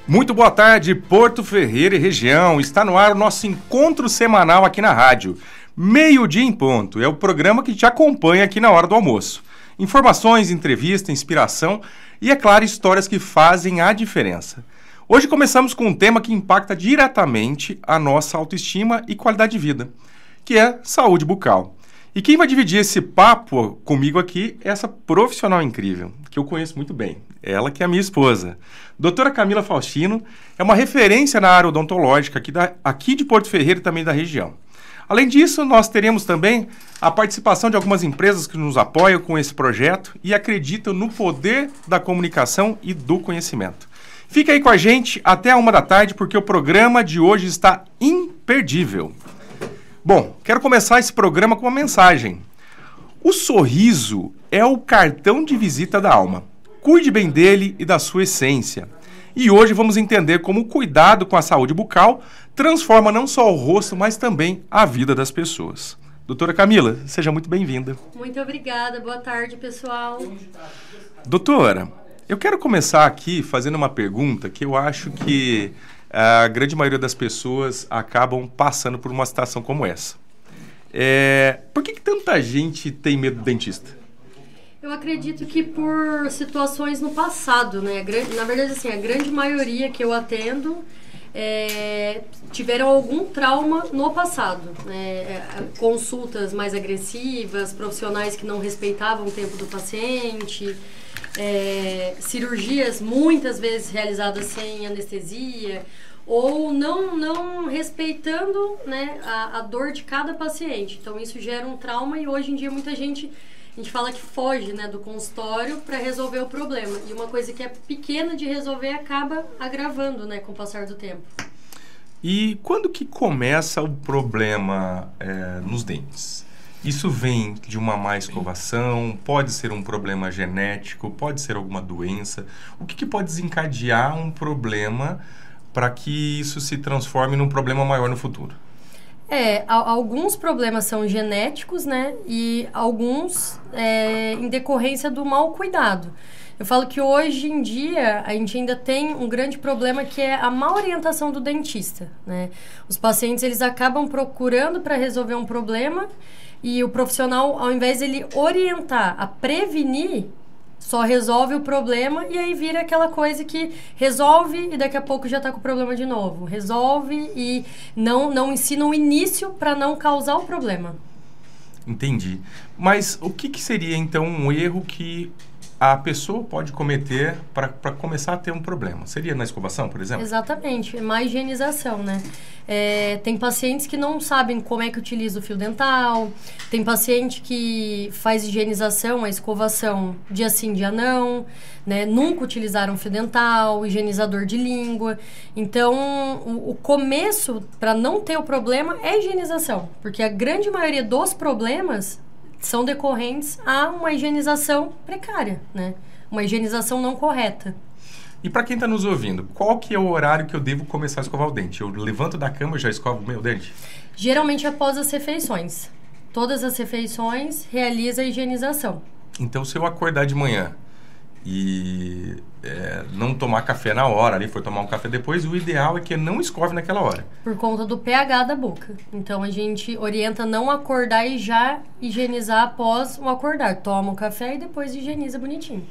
Muito boa tarde, Porto Ferreira e região. Está no ar o nosso encontro semanal aqui na rádio. Meio-dia em ponto. É o programa que te acompanha aqui na hora do almoço. Informações, entrevista, inspiração e, é claro, histórias que fazem a diferença. Hoje começamos com um tema que impacta diretamente a nossa autoestima e qualidade de vida, que é saúde bucal. E quem vai dividir esse papo comigo aqui é essa profissional incrível, que eu conheço muito bem. Ela que é a minha esposa. Doutora Camila Faustino é uma referência na área odontológica aqui de Porto Ferreira e também da região. Além disso, nós teremos também a participação de algumas empresas que nos apoiam com esse projeto e acreditam no poder da comunicação e do conhecimento. Fica aí com a gente até a 13h, porque o programa de hoje está imperdível. Bom, quero começar esse programa com uma mensagem. O sorriso é o cartão de visita da alma. Cuide bem dele e da sua essência. E hoje vamos entender como o cuidado com a saúde bucal transforma não só o rosto, mas também a vida das pessoas. Doutora Camila, seja muito bem-vinda. Muito obrigada. Boa tarde, pessoal. Doutora, eu quero começar aqui fazendo uma pergunta que eu acho que a grande maioria das pessoas acabam passando por uma situação como essa. Por que tanta gente tem medo do dentista? Eu acredito que por situações no passado, né? Na verdade, assim, a grande maioria que eu atendo tiveram algum trauma no passado, né? Consultas mais agressivas, profissionais que não respeitavam o tempo do paciente, cirurgias muitas vezes realizadas sem anestesia, ou não respeitando, né, a dor de cada paciente. Então isso gera um trauma e hoje em dia muita gente, a gente fala que foge, né, do consultório para resolver o problema. E uma coisa que é pequena de resolver acaba agravando, né, com o passar do tempo. E quando que começa o problema nos dentes? Isso vem de uma má escovação, pode ser um problema genético, pode ser alguma doença. O que pode desencadear um problema para que isso se transforme num problema maior no futuro? Alguns problemas são genéticos, né? E alguns em decorrência do mau cuidado. Eu falo que hoje em dia a gente ainda tem um grande problema que é a má orientação do dentista, né? Os pacientes, eles acabam procurando para resolver um problema e o profissional, ao invés de ele orientar a prevenir, só resolve o problema e aí vira aquela coisa que resolve e daqui a pouco já está com o problema de novo. Resolve e não ensina o início para não causar o problema. Entendi. Mas o que seria, então, um erro que a pessoa pode cometer para começar a ter um problema? Seria na escovação, por exemplo? Exatamente. É má higienização, né? Tem pacientes que não sabem como é que utiliza o fio dental, tem paciente que faz higienização, a escovação dia sim, dia não, né? Nunca utilizaram fio dental, higienizador de língua. Então, o começo para não ter o problema é a higienização, porque a grande maioria dos problemas são decorrentes a uma higienização precária, né? Uma higienização não correta. E para quem está nos ouvindo, qual que é o horário que eu devo começar a escovar o dente? Eu levanto da cama e já escovo o meu dente? Geralmente após as refeições. Todas as refeições realiza a higienização. Então, se eu acordar de manhã e não tomar café na hora, ali for tomar um café depois, o ideal é que eu não escove naquela hora. Por conta do pH da boca. Então, a gente orienta não acordar e já higienizar após o acordar. Toma o café e depois higieniza bonitinho.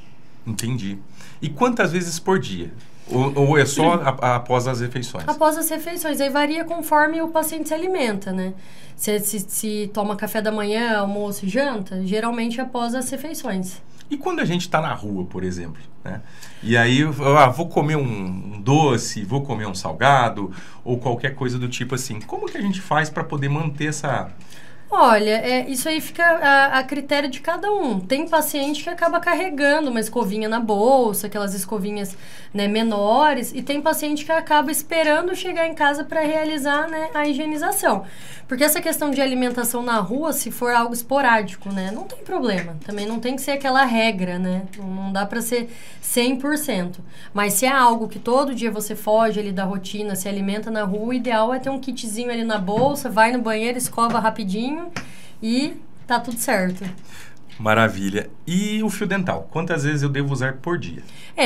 Entendi. E quantas vezes por dia? Ou é só após as refeições? Após as refeições. Aí varia conforme o paciente se alimenta, né? Se toma café da manhã, almoço e janta, geralmente após as refeições. E quando a gente está na rua, por exemplo, né? E aí, vou comer um doce, vou comer um salgado, ou qualquer coisa do tipo assim. Como que a gente faz para poder manter essa... Olha, isso aí fica a critério de cada um. Tem paciente que acaba carregando uma escovinha na bolsa, aquelas escovinhas, né, menores, e tem paciente que acaba esperando chegar em casa para realizar, né, a higienização. Porque essa questão de alimentação na rua, se for algo esporádico, né, não tem problema. Também não tem que ser aquela regra, né? Não dá para ser 100%. Mas se é algo que todo dia você foge ali da rotina, se alimenta na rua, o ideal é ter um kitzinho ali na bolsa, vai no banheiro, escova rapidinho e tá tudo certo. Maravilha. E o fio dental? Quantas vezes eu devo usar por dia?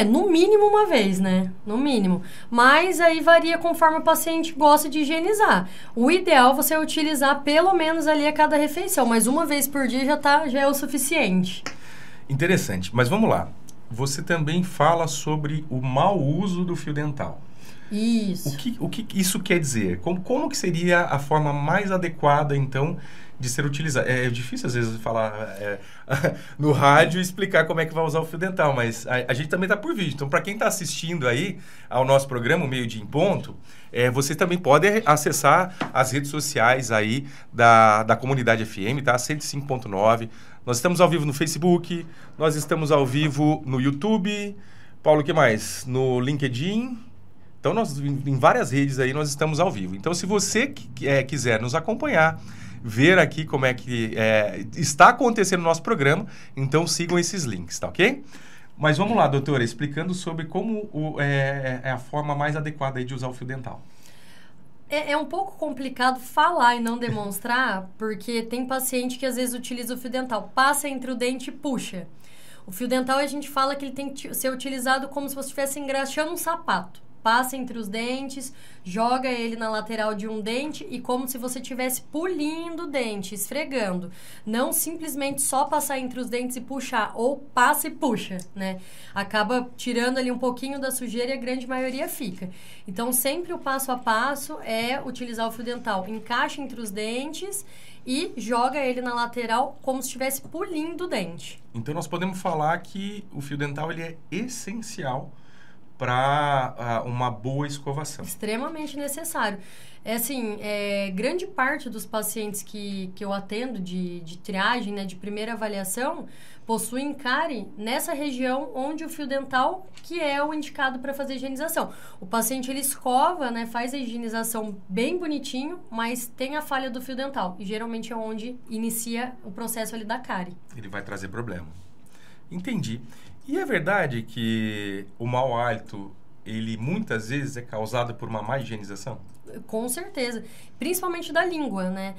No mínimo uma vez, né? No mínimo. Mas aí varia conforme o paciente gosta de higienizar. O ideal é você utilizar pelo menos ali a cada refeição, mas uma vez por dia já é o suficiente. Interessante. Mas vamos lá. Você também fala sobre o mau uso do fio dental. Isso. O que isso quer dizer? Como que seria a forma mais adequada, então, de ser utilizado? É difícil, às vezes, falar no rádio e explicar como é que vai usar o fio dental, mas a gente também está por vídeo. Então, para quem está assistindo aí ao nosso programa, o Meio Dia em Ponto, você também pode acessar as redes sociais aí da Comunidade FM, tá? 105.9. Nós estamos ao vivo no Facebook, nós estamos ao vivo no YouTube. Paulo, o que mais? No LinkedIn. Então, em várias redes aí, nós estamos ao vivo. Então, se você quiser nos acompanhar, ver aqui como é que está acontecendo o nosso programa, então sigam esses links, tá ok? Mas vamos lá, doutora, explicando sobre como é a forma mais adequada aí de usar o fio dental. É um pouco complicado falar e não demonstrar, porque tem paciente que às vezes utiliza o fio dental, passa entre o dente e puxa. O fio dental a gente fala que ele tem que ser utilizado como se você estivesse engraxando um sapato. Passa entre os dentes, joga ele na lateral de um dente e como se você estivesse polindo o dente, esfregando. Não simplesmente só passar entre os dentes e puxar, ou passa e puxa, né? Acaba tirando ali um pouquinho da sujeira e a grande maioria fica. Então, sempre o passo a passo é utilizar o fio dental. Encaixa entre os dentes e joga ele na lateral como se estivesse polindo o dente. Então, nós podemos falar que o fio dental ele é essencial para uma boa escovação. Extremamente necessário. Grande parte dos pacientes que eu atendo de triagem, né, de primeira avaliação, possuem cárie nessa região onde o fio dental que é o indicado para fazer higienização. O paciente ele escova, né, faz a higienização bem bonitinho, mas tem a falha do fio dental. E geralmente é onde inicia o processo ali da cárie. Ele vai trazer problema. Entendi. E é verdade que o mau hálito, ele muitas vezes é causado por uma má higienização? Com certeza. Principalmente da língua, né?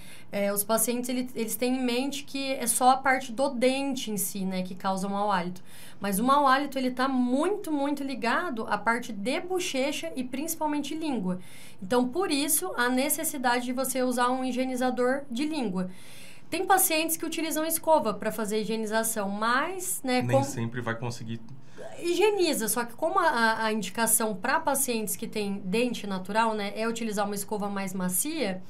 Os pacientes, eles têm em mente que é só a parte do dente em si, né, que causa o mau hálito. Mas o mau hálito, ele tá muito, muito ligado à parte de bochecha e principalmente língua. Então, por isso, a necessidade de você usar um higienizador de língua. Tem pacientes que utilizam escova para fazer a higienização, mas... né, nem sempre vai conseguir... Higieniza, só que como a indicação para pacientes que têm dente natural, né, é utilizar uma escova mais macia,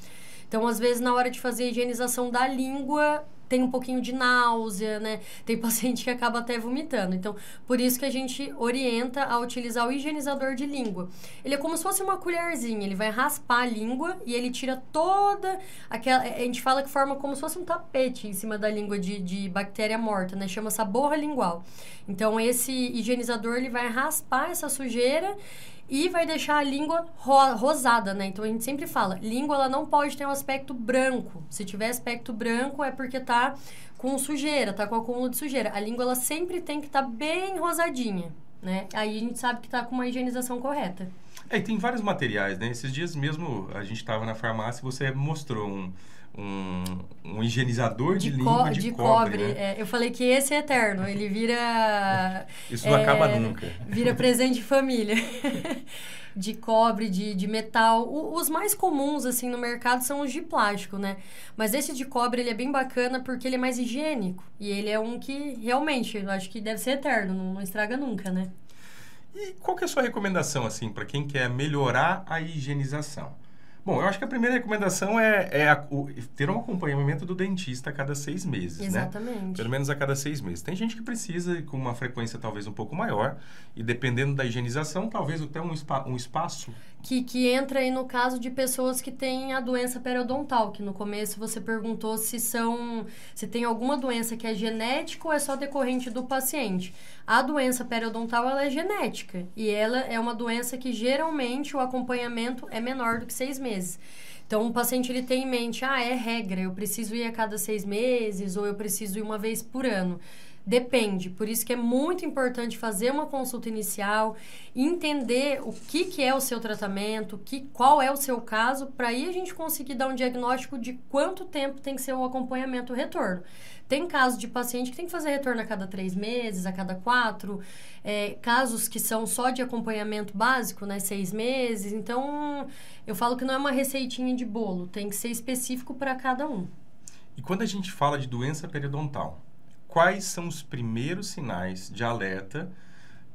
então, às vezes, na hora de fazer a higienização da língua, tem um pouquinho de náusea, né? Tem paciente que acaba até vomitando. Então, por isso que a gente orienta a utilizar o higienizador de língua. Ele é como se fosse uma colherzinha, ele vai raspar a língua e ele tira toda aquela... A gente fala que forma como se fosse um tapete em cima da língua de bactéria morta, né? Chama-se borra lingual. Então, esse higienizador, ele vai raspar essa sujeira e vai deixar a língua rosada, né? Então, a gente sempre fala, língua ela não pode ter um aspecto branco. Se tiver aspecto branco, é porque tá com sujeira, tá com acúmulo de sujeira. A língua, ela sempre tem que estar bem rosadinha, né? Aí a gente sabe que tá com uma higienização correta. E tem vários materiais, né? Esses dias mesmo, a gente estava na farmácia e você mostrou um higienizador de língua de cobre, né? Eu falei que esse é eterno, ele vira... Isso não acaba nunca. Vira presente de família. De cobre, de metal. Os mais comuns, assim, no mercado são os de plástico, né? Mas esse de cobre, ele é bem bacana porque ele é mais higiênico. E ele é um que, realmente, eu acho que deve ser eterno, não estraga nunca, né? E qual que é a sua recomendação, assim, para quem quer melhorar a higienização? Bom, eu acho que a primeira recomendação é ter um acompanhamento do dentista a cada 6 meses, Exatamente. Né? Pelo menos a cada 6 meses. Tem gente que precisa com uma frequência talvez um pouco maior e dependendo da higienização, talvez até um espaço... Que entra aí no caso de pessoas que têm a doença periodontal, que no começo você perguntou se tem alguma doença que é genética ou é só decorrente do paciente. A doença periodontal, ela é genética e ela é uma doença que geralmente o acompanhamento é menor do que 6 meses. Então, o paciente ele tem em mente, é regra, eu preciso ir a cada 6 meses ou eu preciso ir uma vez por ano. Depende, por isso que é muito importante fazer uma consulta inicial, entender o que é o seu tratamento, qual é o seu caso, para aí a gente conseguir dar um diagnóstico de quanto tempo tem que ser o acompanhamento, o retorno. Tem casos de paciente que tem que fazer retorno a cada 3 meses, a cada 4, casos que são só de acompanhamento básico, né, 6 meses. Então, eu falo que não é uma receitinha de bolo, tem que ser específico para cada um. E quando a gente fala de doença periodontal, quais são os primeiros sinais de alerta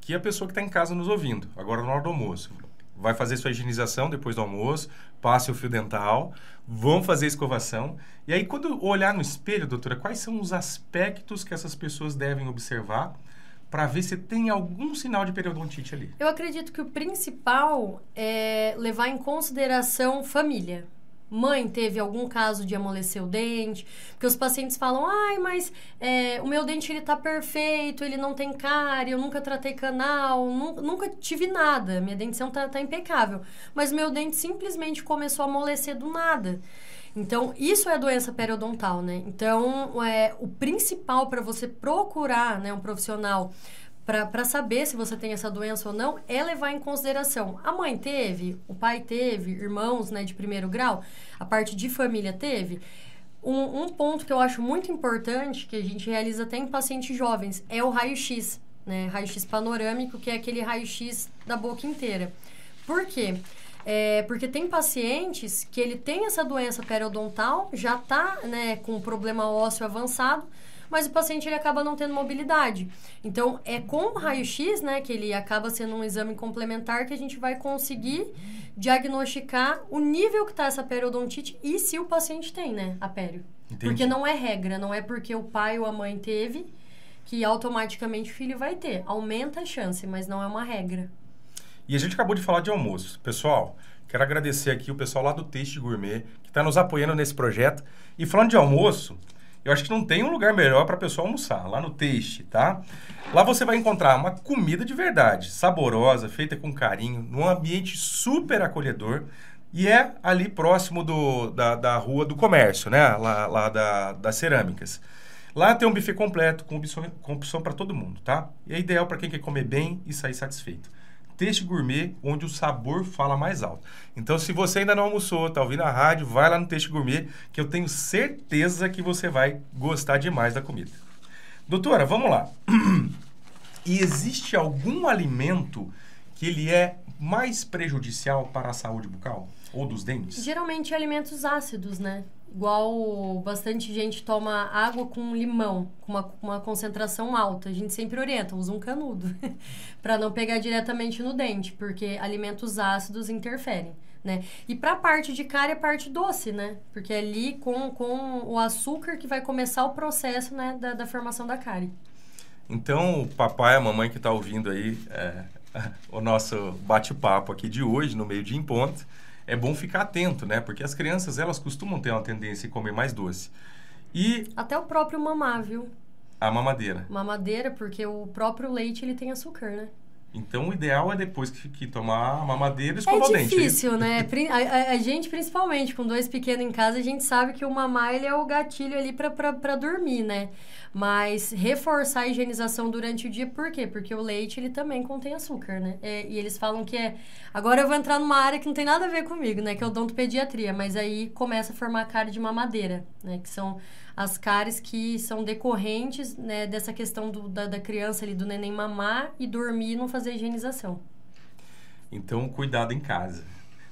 que a pessoa que está em casa nos ouvindo, agora na hora do almoço, vai fazer sua higienização depois do almoço, passe o fio dental, vão fazer a escovação. E aí, quando olhar no espelho, doutora, quais são os aspectos que essas pessoas devem observar para ver se tem algum sinal de periodontite ali? Eu acredito que o principal é levar em consideração família. Mãe teve algum caso de amolecer o dente, porque os pacientes falam, mas o meu dente ele tá perfeito, ele não tem cárie, eu nunca tratei canal, nunca tive nada, minha dentição tá impecável, mas meu dente simplesmente começou a amolecer do nada. Então, isso é doença periodontal, né? Então, o principal para você procurar, né, um profissional para saber se você tem essa doença ou não, é levar em consideração. A mãe teve, o pai teve, irmãos, né, de primeiro grau, a parte de família teve. Um ponto que eu acho muito importante, que a gente realiza até em pacientes jovens, é o raio-x, né? Raio-x panorâmico, que é aquele raio-x da boca inteira. Por quê? Porque tem pacientes que ele tem essa doença periodontal, já está, né, com um problema ósseo avançado, mas o paciente ele acaba não tendo mobilidade. Então, é com o raio-x, né, que ele acaba sendo um exame complementar, que a gente vai conseguir diagnosticar o nível que está essa periodontite e se o paciente tem, né, a pério. Entendi. Porque não é regra, não é porque o pai ou a mãe teve que automaticamente o filho vai ter. Aumenta a chance, mas não é uma regra. E a gente acabou de falar de almoço. Pessoal, quero agradecer aqui o pessoal lá do Taste Gourmet, que está nos apoiando nesse projeto. E falando de almoço, eu acho que não tem um lugar melhor para a pessoa almoçar, lá no Taste, tá? Lá você vai encontrar uma comida de verdade, saborosa, feita com carinho, num ambiente super acolhedor. E é ali próximo da Rua do Comércio, né? Lá das Cerâmicas. Lá tem um buffet completo, com opção para todo mundo, tá? E é ideal para quem quer comer bem e sair satisfeito. Taste Gourmet, onde o sabor fala mais alto. Então, se você ainda não almoçou, tá ouvindo a rádio, vai lá no Taste Gourmet, que eu tenho certeza que você vai gostar demais da comida. Doutora, vamos lá. E existe algum alimento que ele é mais prejudicial para a saúde bucal ou dos dentes? Geralmente alimentos ácidos, né? Igual bastante gente toma água com limão, com uma concentração alta. A gente sempre orienta, usa um canudo, para não pegar diretamente no dente, porque alimentos ácidos interferem, né? E para a parte de cárie, a parte doce, né? Porque é ali com o açúcar que vai começar o processo, né, da formação da cárie. Então, o papai e a mamãe que está ouvindo aí o nosso bate-papo aqui de hoje, no Meio Dia em Ponto, é bom ficar atento, né? Porque as crianças, elas costumam ter uma tendência a comer mais doce. E até o próprio mamar, viu? a mamadeira. Mamadeira, porque o próprio leite, ele tem açúcar, né? Então, o ideal é depois que tomar a mamadeira, escovar o dente. É difícil, né? A gente, principalmente, com 2 pequenos em casa, a gente sabe que o mamar, ele é o gatilho ali pra dormir, né? Mas reforçar a higienização durante o dia, por quê? Porque o leite, ele também contém açúcar, né? E eles falam que agora eu vou entrar numa área que não tem nada a ver comigo, né? Que é odontopediatria. Mas aí começa a formar cárie de mamadeira, né? Que são as cáries que são decorrentes, né, dessa questão da criança ali, do neném mamar e dormir e não fazer higienização. Então, cuidado em casa.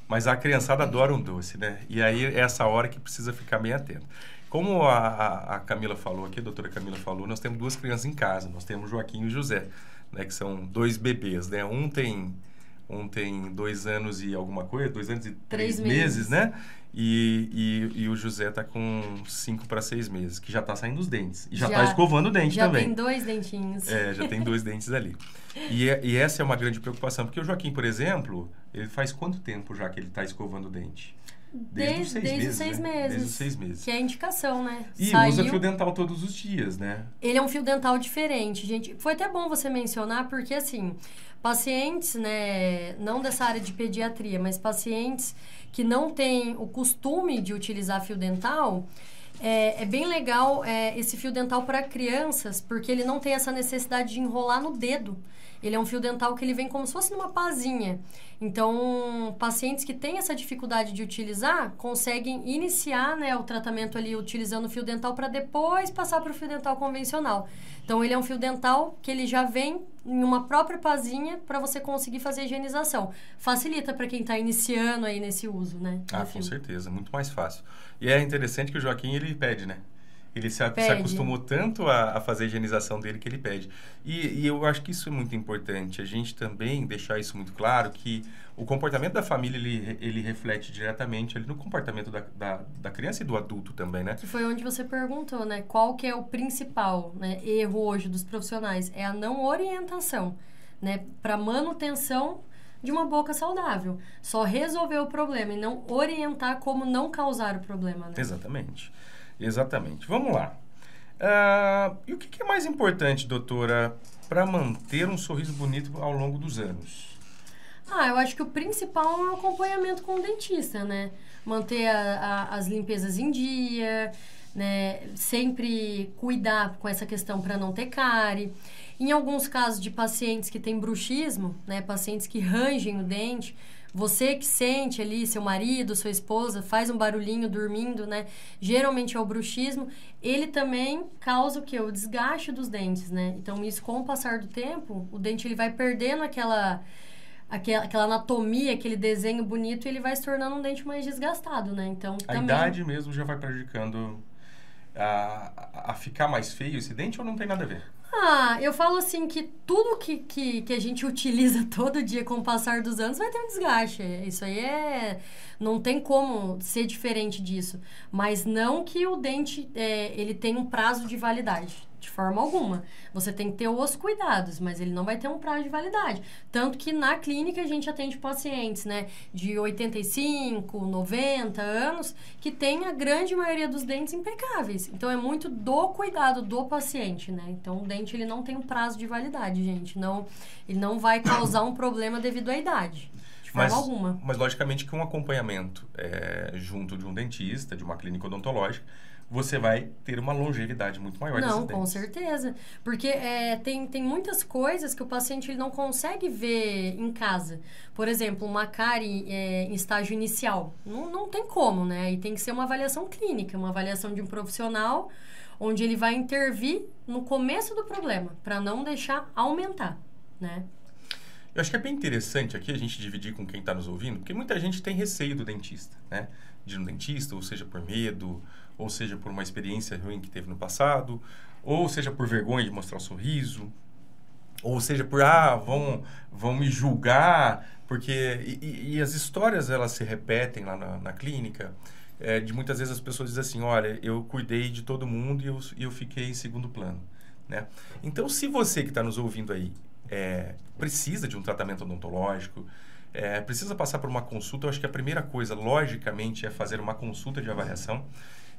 Mas a criançada adora um doce, né? E aí é essa hora que precisa ficar bem atento. Como a Camila falou aqui, a doutora Camila falou, nós temos 2 crianças em casa. Nós temos Joaquim e José, né? Que são 2 bebês, né? Um tem 2 anos e alguma coisa, 2 anos e 3 meses, né? E o José tá com 5 para 6 meses, que já tá saindo os dentes. E já tá escovando o dente também. Já tem 2 dentinhos. Já tem 2 dentes ali. E essa é uma grande preocupação, porque o Joaquim, por exemplo, ele faz quanto tempo já que ele tá escovando o dente? Desde os 6 meses. Desde os 6 meses. Que é a indicação, né? E usa fio dental todos os dias, né? Ele é um fio dental diferente, gente. Foi até bom você mencionar, porque assim, pacientes, né, não dessa área de pediatria, mas pacientes que não têm o costume de utilizar fio dental, É bem legal esse fio dental para crianças, porque ele não tem essa necessidade de enrolar no dedo. Ele é um fio dental que ele vem como se fosse numa pazinha. Então, pacientes que têm essa dificuldade de utilizar, conseguem iniciar, né, o tratamento ali utilizando o fio dental para depois passar para o fio dental convencional. Então, ele é um fio dental que ele já vem em uma própria pazinha para você conseguir fazer a higienização. Facilita para quem está iniciando aí nesse uso, né? Com certeza, muito mais fácil. E é interessante que o Joaquim, ele pede, né? Ele se acostumou tanto a fazer a higienização dele que ele pede. E eu acho que isso é muito importante. A gente também deixar isso muito claro, que o comportamento da família, ele reflete diretamente ali no comportamento da criança e do adulto também, né? Que foi onde você perguntou, né? Qual que é o principal, né, erro hoje dos profissionais? É a não orientação, né? Para manutenção de uma boca saudável. Só resolver o problema e não orientar como não causar o problema, né? Exatamente. Vamos lá. E o que é mais importante, doutora, para manter um sorriso bonito ao longo dos anos? Eu acho que o principal é o acompanhamento com o dentista, né? Manter as limpezas em dia, né? Sempre cuidar com essa questão para não ter cárie. Em alguns casos de pacientes que têm bruxismo, né? Pacientes que rangem o dente, você que sente ali, seu marido, sua esposa, faz um barulhinho dormindo, né? Geralmente é o bruxismo. Ele também causa o quê? O desgaste dos dentes, né? Então, isso, com o passar do tempo, o dente ele vai perdendo aquela anatomia, aquele desenho bonito, e ele vai se tornando um dente mais desgastado, né? Então, a idade mesmo já vai prejudicando a ficar mais feio esse dente, ou não tem nada a ver? Eu falo assim que tudo que a gente utiliza todo dia com o passar dos anos vai ter um desgaste. Isso aí não tem como ser diferente disso. Mas não que o dente ele tenha um prazo de validade. De forma alguma. Você tem que ter os cuidados, mas ele não vai ter um prazo de validade. Tanto que na clínica a gente atende pacientes, né, de 85, 90 anos, que tem a grande maioria dos dentes impecáveis. Então, é muito do cuidado do paciente, né? Então, o dente ele não tem um prazo de validade, gente. Ele não vai causar um problema devido à idade. De forma alguma. Mas, logicamente, que um acompanhamento junto de um dentista, de uma clínica odontológica, você vai ter uma longevidade muito maior desses dentes. Não, com certeza. Porque tem muitas coisas que o paciente ele não consegue ver em casa. Por exemplo, uma cárie em estágio inicial. Não tem como, né? E tem que ser uma avaliação clínica, uma avaliação de um profissional, onde ele vai intervir no começo do problema, para não deixar aumentar, né? Eu acho que é bem interessante aqui a gente dividir com quem está nos ouvindo, porque muita gente tem receio do dentista, né? De ir no dentista, ou seja por medo, ou seja por uma experiência ruim que teve no passado, ou seja por vergonha de mostrar o sorriso, ou seja por, vão me julgar, porque... E as histórias, elas se repetem lá na clínica, de muitas vezes as pessoas dizem assim, olha, eu cuidei de todo mundo e eu fiquei em segundo plano, né? Então, se você que está nos ouvindo aí, precisa de um tratamento odontológico, precisa passar por uma consulta, eu acho que a primeira coisa, logicamente, é fazer uma consulta de avaliação.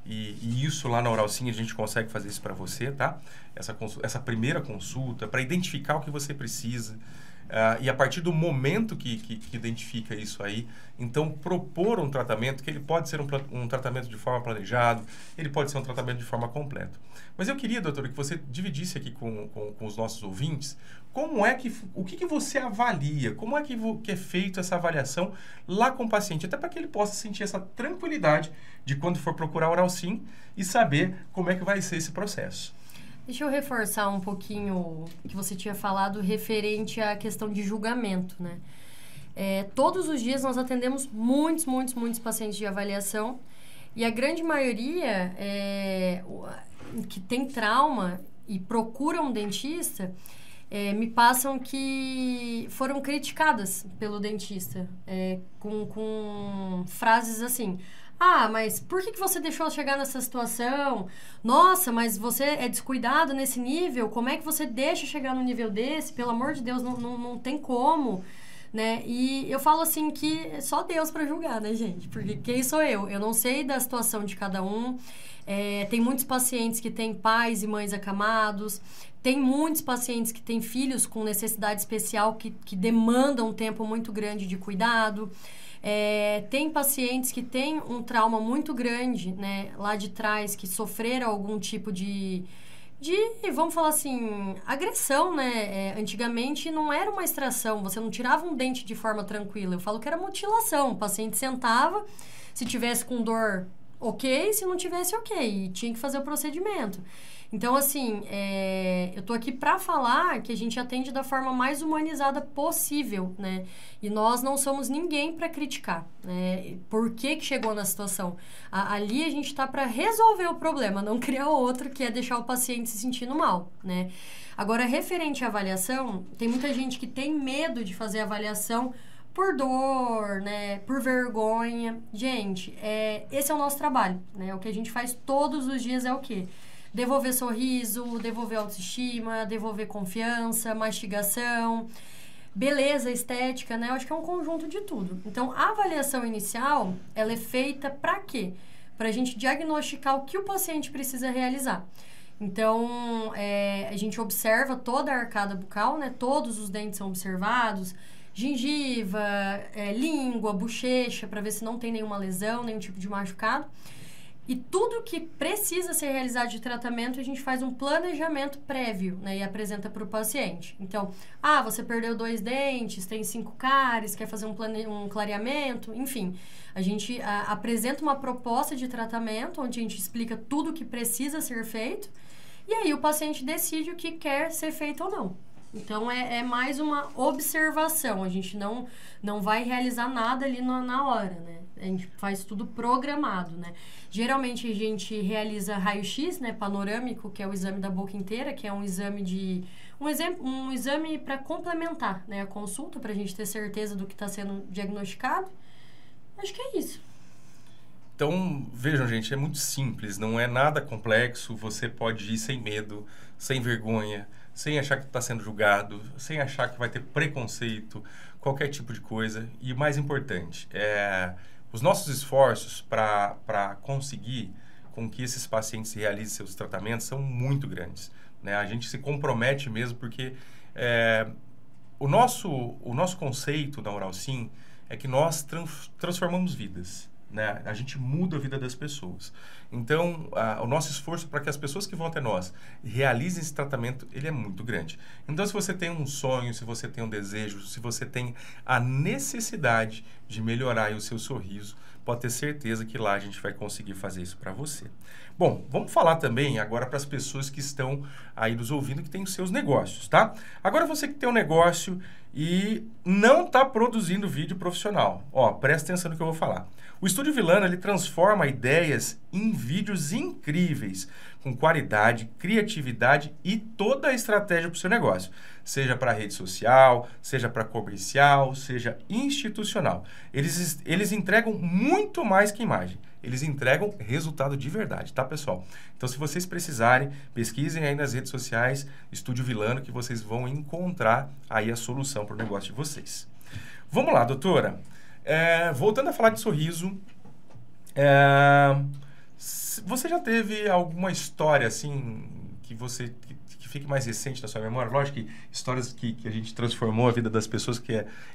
E isso lá na Oral Sim a gente consegue fazer isso para você, tá? Essa primeira consulta, para identificar o que você precisa. E a partir do momento que identifica isso aí, então propor um tratamento, que ele pode ser um tratamento de forma planejada, ele pode ser um tratamento de forma completa. Mas eu queria, doutora, que você dividisse aqui com os nossos ouvintes, o que você avalia, como é que é feita essa avaliação lá com o paciente, até para que ele possa sentir essa tranquilidade de quando for procurar Oral Sim e saber como é que vai ser esse processo. Deixa eu reforçar um pouquinho o que você tinha falado referente à questão de julgamento, né? Todos os dias nós atendemos muitos pacientes de avaliação e a grande maioria que tem trauma e procura um dentista me passam que foram criticadas pelo dentista com frases assim... mas por que você deixou chegar nessa situação? Nossa, mas você é descuidado nesse nível? Como é que você deixa chegar no nível desse? Pelo amor de Deus, não tem como, né? E eu falo assim que é só Deus para julgar, né, gente? Porque quem sou eu? Eu não sei da situação de cada um. Tem muitos pacientes que têm pais e mães acamados. Tem muitos pacientes que têm filhos com necessidade especial que demandam um tempo muito grande de cuidado. Tem pacientes que têm um trauma muito grande, né, lá de trás, que sofreram algum tipo de, vamos falar assim, agressão, né? Antigamente não era uma extração, você não tirava um dente de forma tranquila. Eu falo que era mutilação. O paciente sentava, se tivesse com dor, ok, se não tivesse, ok. E tinha que fazer o procedimento. Então, assim, eu tô aqui para falar que a gente atende da forma mais humanizada possível, né? E nós não somos ninguém para criticar, né? Por que chegou na situação? Ali a gente tá para resolver o problema, não criar outro, que é deixar o paciente se sentindo mal, né? Agora, referente à avaliação, tem muita gente que tem medo de fazer avaliação por dor, né? Por vergonha. Gente, esse é o nosso trabalho, né? O que a gente faz todos os dias é o quê? Devolver sorriso, devolver autoestima, devolver confiança, mastigação, beleza, estética, né? Eu acho que é um conjunto de tudo. Então, a avaliação inicial, ela é feita para quê? Para a gente diagnosticar o que o paciente precisa realizar. Então, a gente observa toda a arcada bucal, né? Todos os dentes são observados, gengiva, língua, bochecha, para ver se não tem nenhuma lesão, nenhum tipo de machucado. E tudo que precisa ser realizado de tratamento, a gente faz um planejamento prévio, né? E apresenta para o paciente. Então, você perdeu 2 dentes, tem 5 cáries, quer fazer um clareamento, enfim. A gente apresenta uma proposta de tratamento, onde a gente explica tudo o que precisa ser feito. E aí o paciente decide o que quer ser feito ou não. Então, é mais uma observação. A gente não vai realizar nada ali na hora, né? A gente faz tudo programado, né? Geralmente, a gente realiza raio-x, né? Panorâmico, que é o exame da boca inteira, que é um exame um exame para complementar, né? A consulta, para a gente ter certeza do que está sendo diagnosticado. Acho que é isso. Então, vejam, gente, é muito simples, não é nada complexo. Você pode ir sem medo, sem vergonha, sem achar que está sendo julgado, sem achar que vai ter preconceito, qualquer tipo de coisa. E o mais importante, os nossos esforços para conseguir com que esses pacientes realizem seus tratamentos são muito grandes, né? A gente se compromete mesmo porque o nosso conceito da Oralsim é que nós transformamos vidas, né? A gente muda a vida das pessoas. Então, o nosso esforço para que as pessoas que vão até nós realizem esse tratamento, ele é muito grande. Então, se você tem um sonho, se você tem um desejo, se você tem a necessidade de melhorar aí o seu sorriso, pode ter certeza que lá a gente vai conseguir fazer isso para você. Bom, vamos falar também agora para as pessoas que estão aí nos ouvindo, que têm os seus negócios, tá? Agora você que tem um negócio e não está produzindo vídeo profissional, presta atenção no que eu vou falar. O Estúdio Villano, ele transforma ideias em vídeos incríveis, com qualidade, criatividade e toda a estratégia para o seu negócio. Seja para rede social, seja para comercial, seja institucional. Eles entregam muito mais que imagem. Eles entregam resultado de verdade, tá, pessoal? Então, se vocês precisarem, pesquisem aí nas redes sociais, Estúdio Villano, que vocês vão encontrar aí a solução para o negócio de vocês. Vamos lá, doutora. Voltando a falar de sorriso, você já teve alguma história, assim, que fique mais recente na sua memória? Lógico que histórias que a gente transformou a vida das pessoas,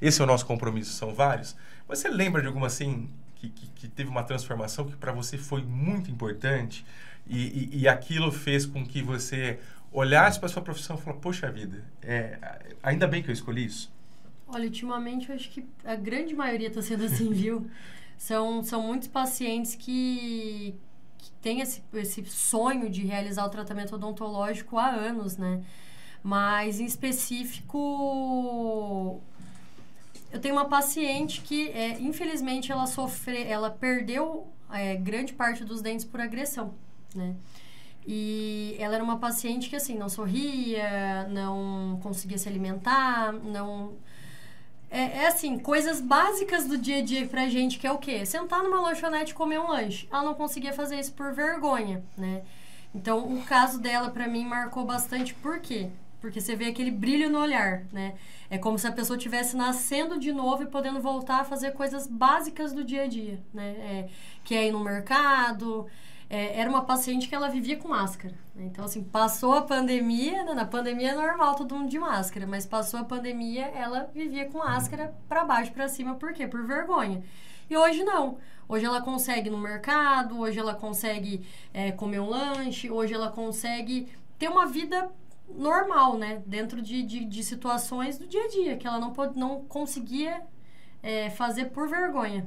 esse é o nosso compromisso, são vários. Você lembra de alguma, assim, que teve uma transformação que para você foi muito importante e aquilo fez com que você olhasse para a sua profissão e falasse, poxa vida, ainda bem que eu escolhi isso? Olha, ultimamente eu acho que a grande maioria está sendo assim, viu? São muitos pacientes que têm esse sonho de realizar o tratamento odontológico há anos, né? Mas, em específico, eu tenho uma paciente que, infelizmente, ela perdeu grande parte dos dentes por agressão, né? E ela era uma paciente que, assim, não sorria, não conseguia se alimentar, não... assim, coisas básicas do dia a dia pra gente, que é o quê? Sentar numa lanchonete e comer um lanche. Ela não conseguia fazer isso por vergonha, né? Então, o caso dela, pra mim, marcou bastante. Por quê? porque você vê aquele brilho no olhar, né? É como se a pessoa estivesse nascendo de novo e podendo voltar a fazer coisas básicas do dia a dia, né? Que é ir no mercado. Era uma paciente que ela vivia com máscara, né? Então, assim, passou a pandemia, né? Na pandemia é normal todo mundo de máscara, mas passou a pandemia, ela vivia com máscara para baixo, para cima, por quê? Por vergonha. E hoje não. Hoje ela consegue ir no mercado, hoje ela consegue comer um lanche, hoje ela consegue ter uma vida normal, né? Dentro de situações do dia a dia, que ela não conseguia fazer por vergonha.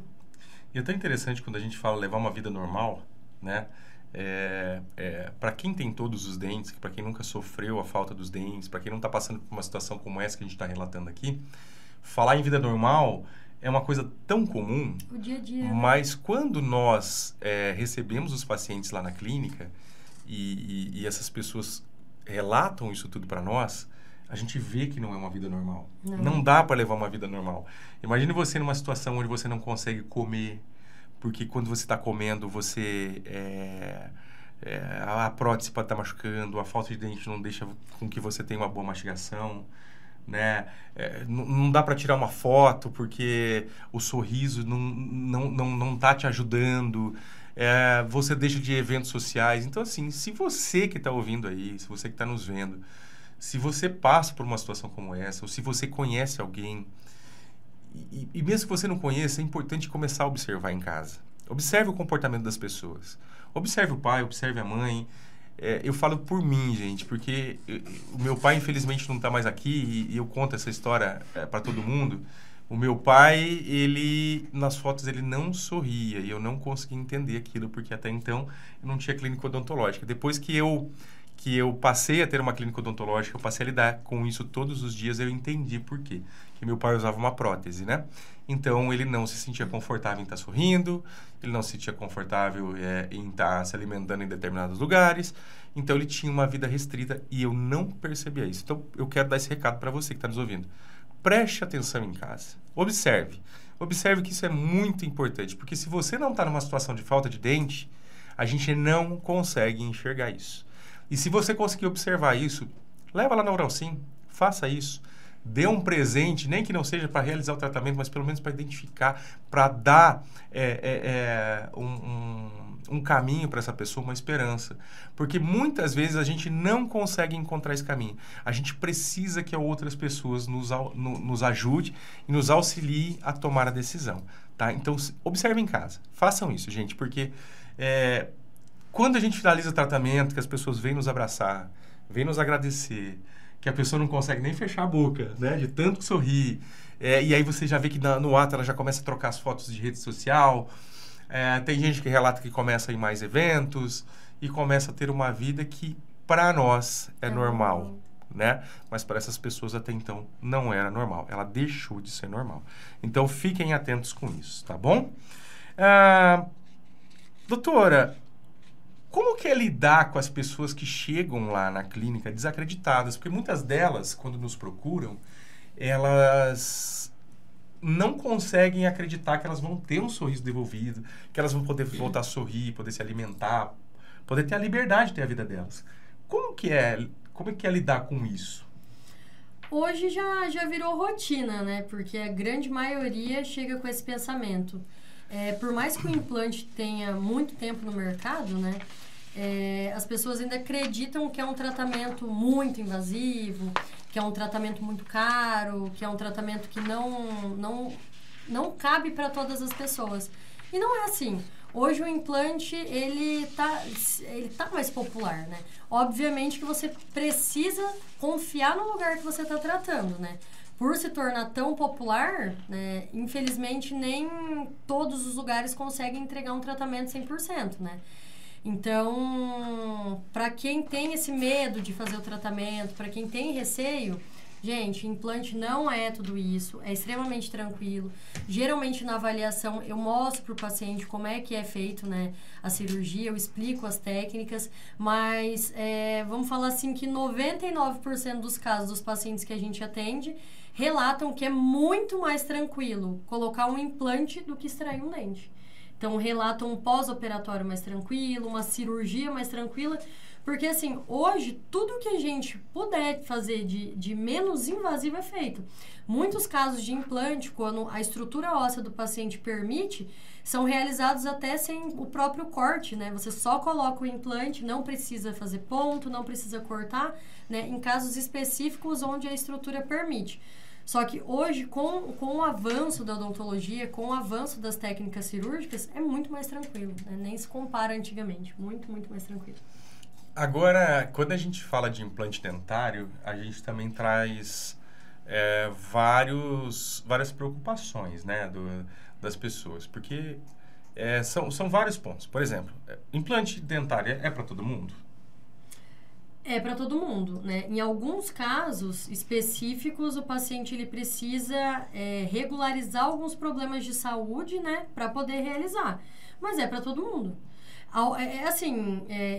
E é tão interessante quando a gente fala levar uma vida normal, né? Para quem tem todos os dentes, para quem nunca sofreu a falta dos dentes, para quem não está passando por uma situação como essa que a gente está relatando aqui, falar em vida normal é uma coisa tão comum. O dia a dia. Mas quando nós recebemos os pacientes lá na clínica e essas pessoas relatam isso tudo para nós, a gente vê que não é uma vida normal. Não dá para levar uma vida normal. Imagine você numa situação onde você não consegue comer, porque quando você está comendo, a prótese pode estar machucando, a falta de dente não deixa com que você tenha uma boa mastigação, né? Não dá para tirar uma foto porque o sorriso não tá te ajudando. Você deixa de eventos sociais. Então, assim, se você que está ouvindo aí, se você que está nos vendo, se você passa por uma situação como essa, ou se você conhece alguém, e mesmo que você não conheça, é importante começar a observar em casa. Observe o comportamento das pessoas. Observe o pai, observe a mãe. Eu falo por mim, gente, porque o meu pai, infelizmente, não está mais aqui e eu conto essa história para todo mundo. O meu pai, nas fotos, ele não sorria e eu não conseguia entender aquilo, porque até então eu não tinha clínica odontológica. Depois que eu passei a ter uma clínica odontológica, eu passei a lidar com isso todos os dias, eu entendi por quê. Que meu pai usava uma prótese, né? Então, ele não se sentia confortável em estar sorrindo, ele não se sentia confortável em estar se alimentando em determinados lugares, então ele tinha uma vida restrita e eu não percebia isso. Então, eu quero dar esse recado para você que está nos ouvindo. Preste atenção em casa. Observe. Observe que isso é muito importante, porque se você não está numa situação de falta de dente, a gente não consegue enxergar isso. E se você conseguir observar isso, leva lá na Oralsim, faça isso. Dê um presente, nem que não seja para realizar o tratamento, mas pelo menos para identificar, para dar um caminho para essa pessoa, uma esperança. Porque muitas vezes a gente não consegue encontrar esse caminho. A gente precisa que outras pessoas nos ajudem e nos auxiliem a tomar a decisão. Tá? Então, observe em casa. Façam isso, gente, porque quando a gente finaliza o tratamento, que as pessoas vêm nos abraçar, vêm nos agradecer, que a pessoa não consegue nem fechar a boca, né? De tanto sorrir. E aí você já vê que no ato ela já começa a trocar as fotos de rede social. Tem gente que relata que começa a ir em mais eventos e começa a ter uma vida que, para nós, é normal, né? Mas para essas pessoas até então não era normal. Ela deixou de ser normal. Então, fiquem atentos com isso, tá bom? Doutora, como que é lidar com as pessoas que chegam lá na clínica desacreditadas? Porque muitas delas, quando nos procuram, elas não conseguem acreditar que elas vão ter um sorriso devolvido, que elas vão poder voltar a sorrir, poder se alimentar, poder ter a liberdade de ter a vida delas. Como que é lidar com isso? Hoje já virou rotina, né? Porque a grande maioria chega com esse pensamento. Por mais que o implante tenha muito tempo no mercado, né? As pessoas ainda acreditam que é um tratamento muito invasivo, que é um tratamento muito caro, que é um tratamento que não cabe para todas as pessoas. E não é assim. Hoje o implante, ele tá mais popular, né? Obviamente que você precisa confiar no lugar que você está tratando, né? Por se tornar tão popular, né, infelizmente nem todos os lugares conseguem entregar um tratamento 100%, né? Então, para quem tem esse medo de fazer o tratamento, para quem tem receio, gente, implante não é tudo isso, é extremamente tranquilo. Geralmente na avaliação eu mostro para o paciente como é que é feito, né, a cirurgia, eu explico as técnicas, mas vamos falar assim que 99% dos casos dos pacientes que a gente atende relatam que é muito mais tranquilo colocar um implante do que extrair um dente. Então, relatam um pós-operatório mais tranquilo, uma cirurgia mais tranquila, Porque, assim, hoje, tudo que a gente puder fazer de menos invasivo é feito. Muitos casos de implante, quando a estrutura óssea do paciente permite, são realizados até sem o próprio corte, né? Você só coloca o implante, não precisa fazer ponto, não precisa cortar, né? Em casos específicos onde a estrutura permite. Só que hoje, com o avanço da odontologia, com o avanço das técnicas cirúrgicas, é muito mais tranquilo, né? Nem se compara antigamente. Muito, muito mais tranquilo. Agora, quando a gente fala de implante dentário, a gente também traz várias preocupações, né, das pessoas. Porque são vários pontos. Por exemplo, implante dentário é para todo mundo? É para todo mundo, né? Em alguns casos específicos, o paciente ele precisa regularizar alguns problemas de saúde, né, para poder realizar. Mas é para todo mundo.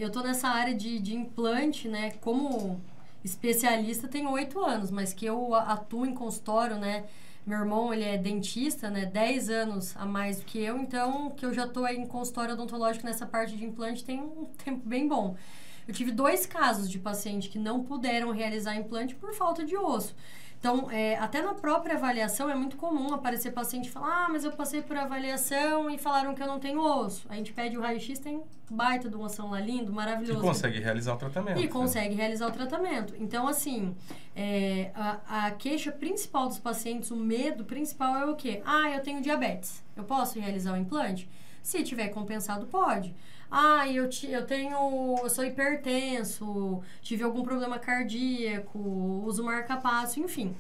Eu tô nessa área de implante, né, como especialista tem 8 anos, mas que eu atuo em consultório, né? Meu irmão, ele é dentista, né, 10 anos a mais do que eu, então que eu já tô aí em consultório odontológico nessa parte de implante tem um tempo bem bom. Eu tive 2 casos de paciente que não puderam realizar implante por falta de osso. Então, até na própria avaliação é muito comum aparecer paciente e falar: mas eu passei por avaliação e falaram que eu não tenho osso. A gente pede o raio-x, tem baita de um ossão lá lindo, maravilhoso. E consegue realizar o tratamento. E consegue realizar o tratamento. Então, assim, a queixa principal dos pacientes, o medo principal é o quê? Eu tenho diabetes. Eu posso realizar o implante? Se tiver compensado, pode. Eu sou hipertenso, tive algum problema cardíaco, uso marca-passo, enfim.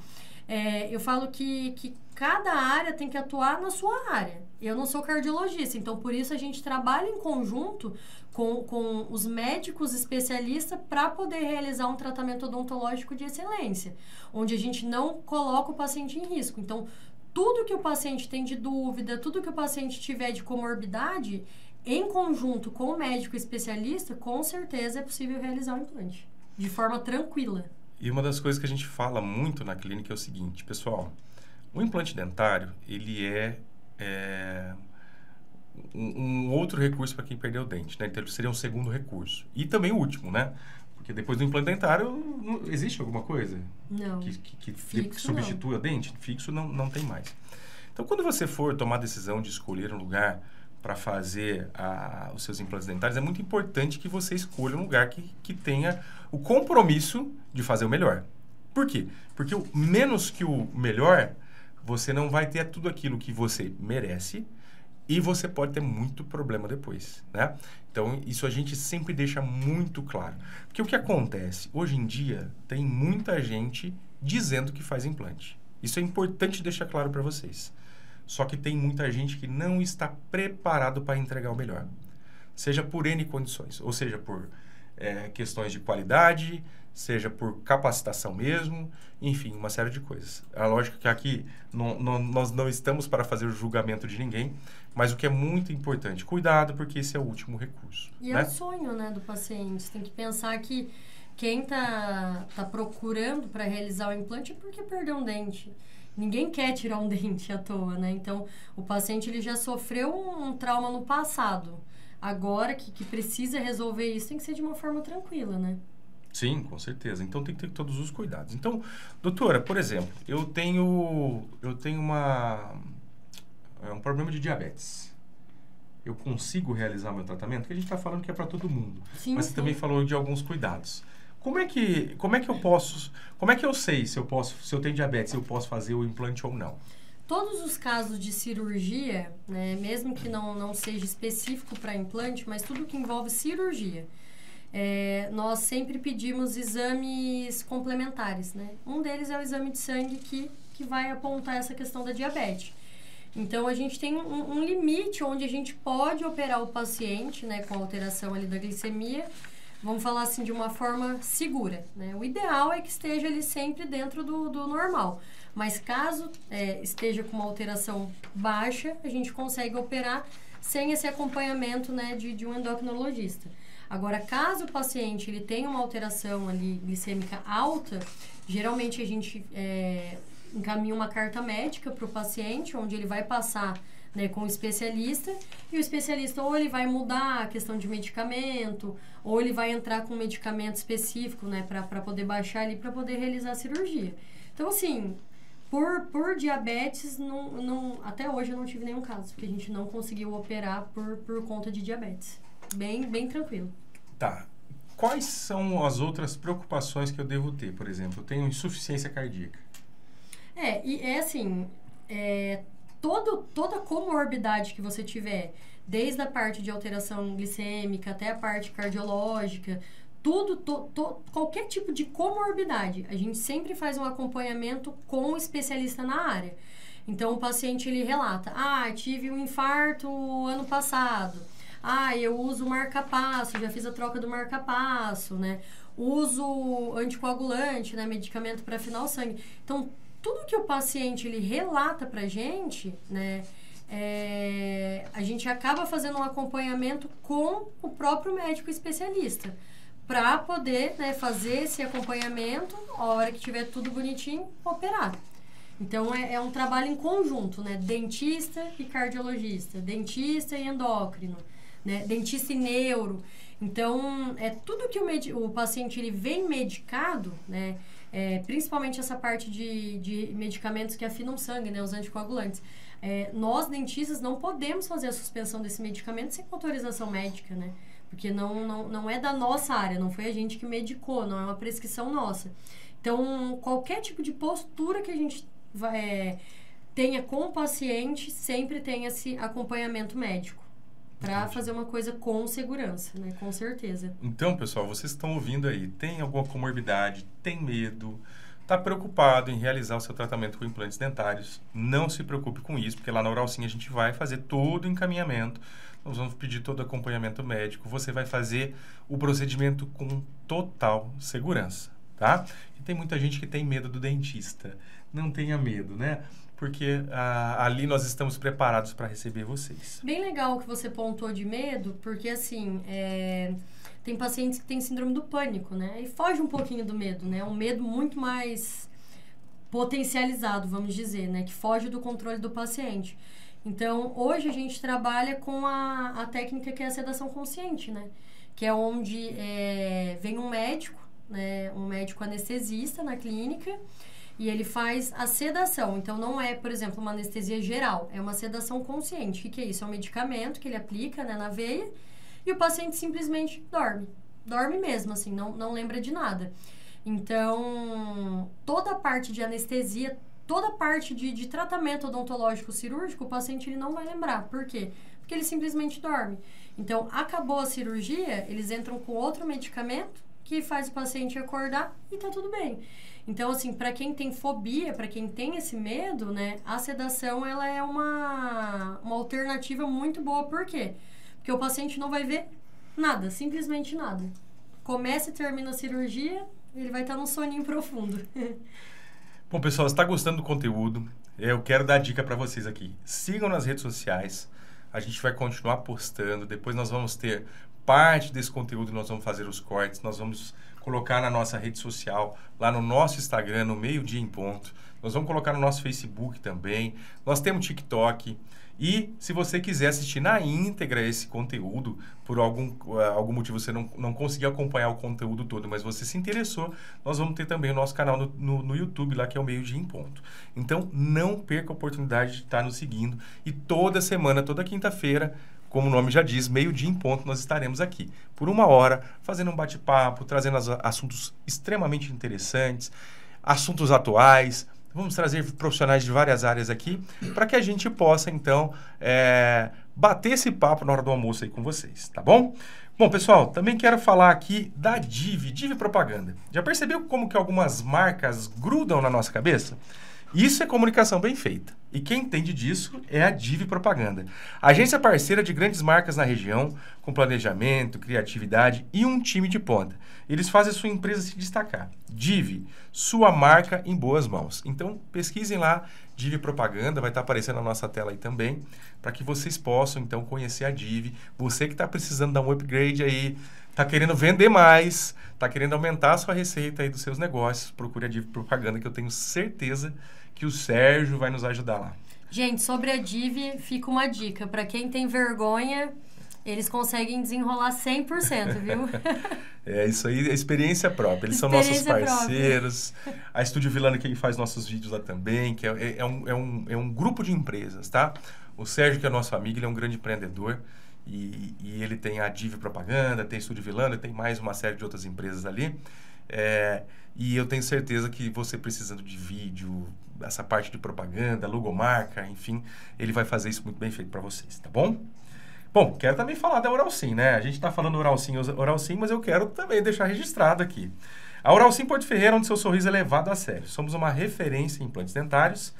Eu falo que cada área tem que atuar na sua área. Eu não sou cardiologista, então por isso a gente trabalha em conjunto com os médicos especialistas para poder realizar um tratamento odontológico de excelência, onde a gente não coloca o paciente em risco. Então, tudo que o paciente tem de dúvida, tudo que o paciente tiver de comorbidade, em conjunto com o médico especialista, com certeza é possível realizar o implante, de forma tranquila. E uma das coisas que a gente fala muito na clínica é o seguinte, pessoal, o implante dentário, ele um outro recurso para quem perdeu o dente, né? Então, ele seria um segundo recurso. E também o último, né? Porque depois do implante dentário, existe alguma coisa? Não. Que não. substitua o dente? Fixo não tem mais. Então, quando você for tomar a decisão de escolher um lugar para fazer os seus implantes dentários, é muito importante que você escolha um lugar que tenha o compromisso de fazer o melhor. Por quê? Porque menos que o melhor, você não vai ter tudo aquilo que você merece e você pode ter muito problema depois, né? Então, isso a gente sempre deixa muito claro. Porque o que acontece? Hoje em dia, tem muita gente dizendo que faz implante. Isso é importante deixar claro para vocês. Só que tem muita gente que não está preparado para entregar o melhor. Seja por N condições, ou seja por questões de qualidade, seja por capacitação mesmo, enfim, uma série de coisas. A lógica é que aqui nós não estamos para fazer o julgamento de ninguém, mas o que é muito importante, cuidado, porque esse é o último recurso. E é o sonho, né, do paciente. Você tem que pensar que quem tá procurando para realizar o implante é porque perdeu um dente. Ninguém quer tirar um dente à toa, né? Então, o paciente ele já sofreu um trauma no passado. Agora que precisa resolver isso, tem que ser de uma forma tranquila, né? Sim, com certeza. Então, tem que ter todos os cuidados. Então, doutora, por exemplo, eu tenho um problema de diabetes. Eu consigo realizar o meu tratamento? Porque a gente está falando que é para todo mundo. Sim, mas você também falou de alguns cuidados. Como é que eu sei se eu tenho diabetes, se eu posso fazer o implante ou não? Todos os casos de cirurgia, né, mesmo que não seja específico para implante, mas tudo que envolve cirurgia, nós sempre pedimos exames complementares, né? Um deles é o exame de sangue que vai apontar essa questão da diabetes. Então, a gente tem um limite onde a gente pode operar o paciente, né, com alteração ali da glicemia, vamos falar assim, de uma forma segura, né? O ideal é que esteja ali sempre dentro do normal. Mas caso esteja com uma alteração baixa, a gente consegue operar sem esse acompanhamento, né, de um endocrinologista. Agora, caso o paciente ele tenha uma alteração ali glicêmica alta, geralmente a gente encaminha uma carta médica para o paciente, onde ele vai passar né, com o especialista, e o especialista ou ele vai mudar a questão de medicamento, ou ele vai entrar com um medicamento específico, né, para poder baixar ali, para poder realizar a cirurgia. Então, assim, por diabetes, até hoje eu não tive nenhum caso, porque a gente não conseguiu operar por conta de diabetes. Bem tranquilo. Tá. Quais são as outras preocupações que eu devo ter? Por exemplo, eu tenho insuficiência cardíaca. Toda comorbidade que você tiver, desde a parte de alteração glicêmica até a parte cardiológica, qualquer tipo de comorbidade, a gente sempre faz um acompanhamento com o especialista na área. Então, o paciente, ele relata, tive um infarto ano passado, eu uso marca-passo, já fiz a troca do marca-passo, né? Uso anticoagulante, né? Medicamento para afinar o sangue. Então, tudo que o paciente, ele relata pra gente, né? A gente acaba fazendo um acompanhamento com o próprio médico especialista, para poder, né, fazer esse acompanhamento, a hora que tiver tudo bonitinho, operar. Então, é um trabalho em conjunto, né? Dentista e cardiologista, dentista e endócrino, né? Dentista e neuro. Então, tudo que o paciente ele vem medicado, né? Principalmente essa parte de medicamentos que afinam sangue, né? Os anticoagulantes. Nós, dentistas, não podemos fazer a suspensão desse medicamento sem autorização médica, né? Porque não é da nossa área, não foi a gente que medicou, não é uma prescrição nossa. Então, qualquer tipo de postura que a gente tenha com o paciente, sempre tem esse acompanhamento médico, para fazer uma coisa com segurança, né? Com certeza. Então, pessoal, vocês estão ouvindo aí, tem alguma comorbidade, tem medo, está preocupado em realizar o seu tratamento com implantes dentários, não se preocupe com isso, porque lá na Oral Sim a gente vai fazer todo o encaminhamento, nós vamos pedir todo o acompanhamento médico, você vai fazer o procedimento com total segurança, tá? E tem muita gente que tem medo do dentista. Não tenha medo, né? Porque ali nós estamos preparados para receber vocês. Bem legal que você pontuou de medo, porque assim, tem pacientes que têm síndrome do pânico, né? E foge um pouquinho do medo, né? Um medo muito mais potencializado, vamos dizer, né? Que foge do controle do paciente. Então, hoje a gente trabalha com a técnica que é a sedação consciente, né? Que é onde vem um médico, né? Um médico anestesista na clínica, e ele faz a sedação. Então, não é, por exemplo, uma anestesia geral, é uma sedação consciente. O que é isso? É um medicamento que ele aplica, né, na veia, e o paciente simplesmente dorme. Dorme mesmo, assim, não lembra de nada. Então, toda a parte de anestesia, toda a parte de tratamento odontológico cirúrgico, o paciente ele não vai lembrar. Por quê? Porque ele simplesmente dorme. Então, acabou a cirurgia, eles entram com outro medicamento que faz o paciente acordar e tá tudo bem. Então, assim, para quem tem fobia, para quem tem esse medo, né, a sedação, ela é uma alternativa muito boa. Por quê? Porque o paciente não vai ver nada, simplesmente nada. Começa e termina a cirurgia, ele vai estar num soninho profundo. Bom, pessoal, se está gostando do conteúdo, eu quero dar dica para vocês aqui. Sigam nas redes sociais, a gente vai continuar postando, depois nós vamos ter parte desse conteúdo, nós vamos fazer os cortes, nós vamos colocar na nossa rede social, lá no nosso Instagram, no Meio-Dia em Ponto. Nós vamos colocar no nosso Facebook também. Nós temos TikTok. E se você quiser assistir na íntegra esse conteúdo, por algum motivo você não conseguiu acompanhar o conteúdo todo, mas você se interessou, nós vamos ter também o nosso canal no YouTube, lá que é o Meio-Dia em Ponto. Então, não perca a oportunidade de estar nos seguindo. E toda semana, toda quinta-feira, como o nome já diz, Meio-Dia em Ponto, nós estaremos aqui por 1 hora, fazendo um bate-papo, trazendo assuntos extremamente interessantes, assuntos atuais. Vamos trazer profissionais de várias áreas aqui para que a gente possa, então, bater esse papo na hora do almoço aí com vocês, tá bom? Bom, pessoal, também quero falar aqui da Divi Propaganda. Já percebeu como que algumas marcas grudam na nossa cabeça? Isso é comunicação bem feita. E quem entende disso é a Divi Propaganda. Agência parceira de grandes marcas na região, com planejamento, criatividade e um time de ponta. Eles fazem a sua empresa se destacar. Divi, sua marca em boas mãos. Então, pesquisem lá, Divi Propaganda, vai estar aparecendo na nossa tela aí também, para que vocês possam, então, conhecer a Divi. Você que está precisando dar um upgrade aí, está querendo vender mais, está querendo aumentar a sua receita aí dos seus negócios, procure a Divi Propaganda, que eu tenho certeza que o Sérgio vai nos ajudar lá. Gente, sobre a DIV, fica uma dica. Para quem tem vergonha, eles conseguem desenrolar 100%, viu? É isso aí, é experiência própria. Eles são nossos parceiros. A Estúdio Villano, que faz nossos vídeos lá também, que é um grupo de empresas, tá? O Sérgio, que é nosso amigo, ele é um grande empreendedor. E ele tem a DIV Propaganda, tem Estúdio Villano, tem mais uma série de outras empresas ali. E eu tenho certeza que você precisando de vídeo, essa parte de propaganda, logomarca, enfim, ele vai fazer isso muito bem feito para vocês, tá bom? Bom, quero também falar da Oralsim, né? A gente está falando Oralsim, mas eu quero também deixar registrado aqui. A Oralsim Porto Ferreira, onde seu sorriso é levado a sério. Somos uma referência em implantes dentários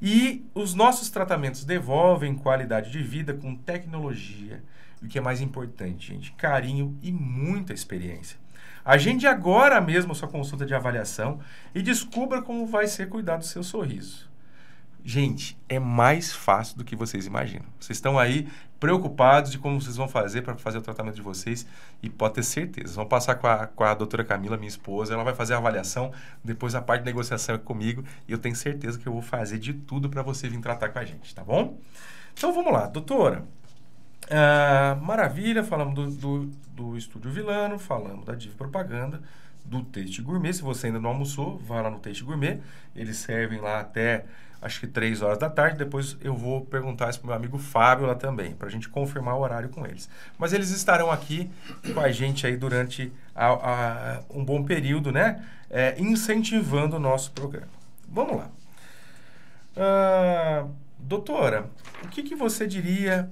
e os nossos tratamentos devolvem qualidade de vida com tecnologia. E o que é mais importante, gente, carinho e muita experiência. Agende agora mesmo a sua consulta de avaliação e descubra como vai ser cuidar do seu sorriso. Gente, é mais fácil do que vocês imaginam. Vocês estão aí preocupados de como vocês vão fazer para fazer o tratamento de vocês e pode ter certeza. Vão passar com a doutora Camila, minha esposa, ela vai fazer a avaliação, depois a parte de negociação é comigo e eu tenho certeza que eu vou fazer de tudo para você vir tratar com a gente, tá bom? Então vamos lá, doutora. Maravilha, falamos do Estúdio Villano, falamos da DIV Propaganda, do Taste Gourmet. Se você ainda não almoçou, vai lá no Taste Gourmet. Eles servem lá até, acho que 3 horas da tarde. Depois eu vou perguntar isso para o meu amigo Fábio lá também, para a gente confirmar o horário com eles. Mas eles estarão aqui com a gente aí durante um bom período, né? Incentivando o nosso programa. Vamos lá. Doutora, o que você diria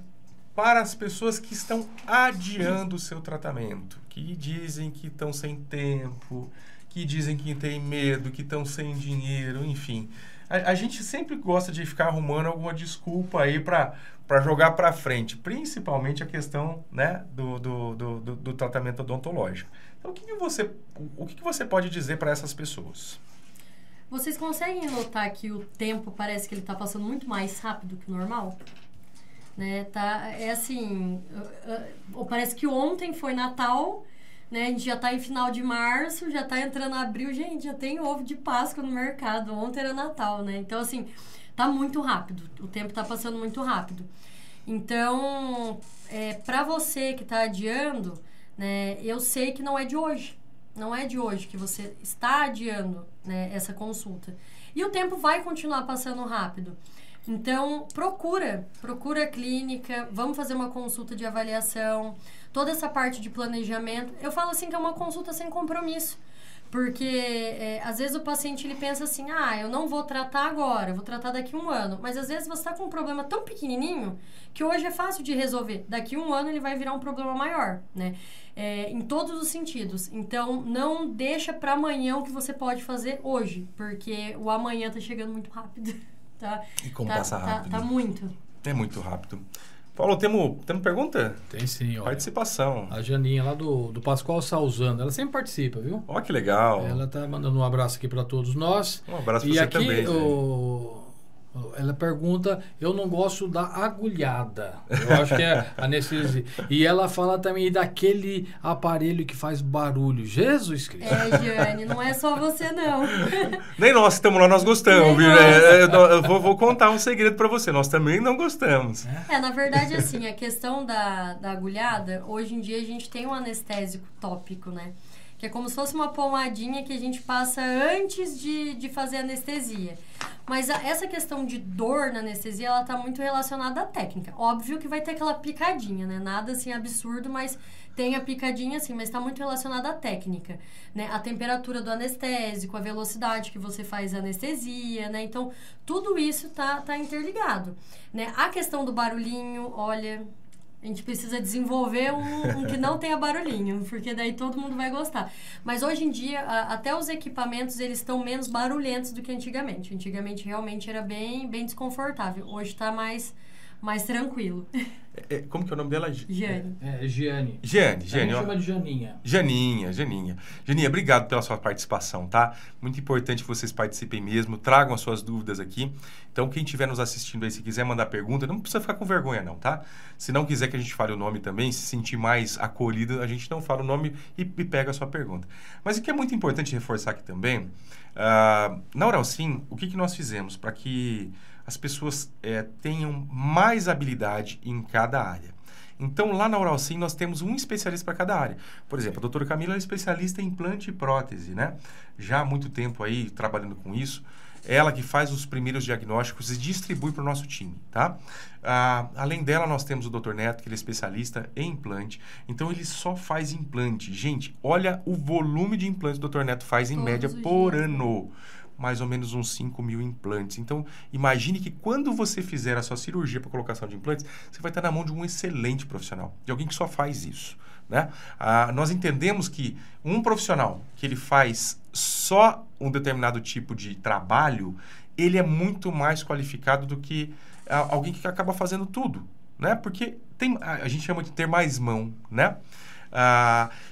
para as pessoas que estão adiando o seu tratamento, que dizem que estão sem tempo, que dizem que têm medo, que estão sem dinheiro, enfim. A gente sempre gosta de ficar arrumando alguma desculpa aí para jogar para frente, principalmente a questão, né, do tratamento odontológico. Então, o que você pode dizer para essas pessoas? Vocês conseguem notar que o tempo parece que ele está passando muito mais rápido que o normal? Né, assim, parece que ontem foi Natal, né, a gente já tá em final de março, já tá entrando abril, gente, já tem ovo de Páscoa no mercado, ontem era Natal, né, então assim, tá muito rápido, o tempo tá passando muito rápido. Então, para você que tá adiando, né, eu sei que não é de hoje que você está adiando, né, essa consulta. E o tempo vai continuar passando rápido. Então, procura a clínica, vamos fazer uma consulta de avaliação, toda essa parte de planejamento. Eu falo assim que é uma consulta sem compromisso, porque às vezes o paciente ele pensa assim, eu não vou tratar agora, eu vou tratar daqui a 1 ano. Mas às vezes você está com um problema tão pequenininho que hoje é fácil de resolver. Daqui a 1 ano ele vai virar um problema maior, né? Em todos os sentidos. Então, não deixa para amanhã o que você pode fazer hoje, porque o amanhã está chegando muito rápido. E como passa rápido. Tá muito. É muito rápido. Paulo, temos pergunta? Tem sim, ó. Participação. A Janinha lá do Pascoal Salzano, ela sempre participa, viu? Ó, que legal. Ela tá mandando um abraço aqui para todos nós. Um abraço para você aqui, também. Ela pergunta, eu não gosto da agulhada. Eu acho que é anestesia. E ela fala também daquele aparelho que faz barulho. Jesus Cristo. Jane, não é só você, não. Nem nós que estamos lá, nós gostamos, viu? Eu vou contar um segredo para você. Nós também não gostamos. Na verdade, assim, a questão da agulhada, hoje em dia a gente tem um anestésico tópico, né? Que é como se fosse uma pomadinha que a gente passa antes de fazer anestesia. Mas essa questão de dor na anestesia, ela tá muito relacionada à técnica. Óbvio que vai ter aquela picadinha, né? Nada assim absurdo, mas tem a picadinha assim, mas tá muito relacionada à técnica, né? A temperatura do anestésico, a velocidade que você faz a anestesia, né? Então, tudo isso tá interligado, né? A questão do barulhinho, olha, a gente precisa desenvolver um que não tenha barulhinho, porque daí todo mundo vai gostar. Mas hoje em dia, até os equipamentos, eles estão menos barulhentos do que antigamente. Antigamente, realmente, era bem Hoje desconfortável. Hoje está mais tranquilo. Como que é o nome dela? Giane. Giane. Giane. Chama de Janinha. Janinha. Janinha, obrigado pela sua participação, tá? Muito importante que vocês participem mesmo, tragam as suas dúvidas aqui. Então, quem estiver nos assistindo aí, se quiser mandar pergunta, não precisa ficar com vergonha não, tá? Se não quiser que a gente fale o nome também, se sentir mais acolhido, a gente não fala o nome e pega a sua pergunta. Mas o que é muito importante reforçar aqui também, na Oralsim, o que nós fizemos para que as pessoas tenham mais habilidade em cada área. Então, lá na Oralsim, nós temos um especialista para cada área. Por exemplo, a doutora Camila é especialista em implante e prótese, né? Já há muito tempo aí trabalhando com isso. Ela que faz os primeiros diagnósticos e distribui para o nosso time, tá? Além dela, nós temos o Dr. Neto, que ele é especialista em implante. Então, ele só faz implante. Gente, olha o volume de implantes que o Dr. Neto faz em média por ano. Mais ou menos uns 5.000 implantes. Então, imagine que quando você fizer a sua cirurgia para colocação de implantes, você vai estar na mão de um excelente profissional, de alguém que só faz isso, né? Nós entendemos que um profissional que ele faz só um determinado tipo de trabalho, ele é muito mais qualificado do que alguém que acaba fazendo tudo, né? Porque a gente chama de ter mais mão, né?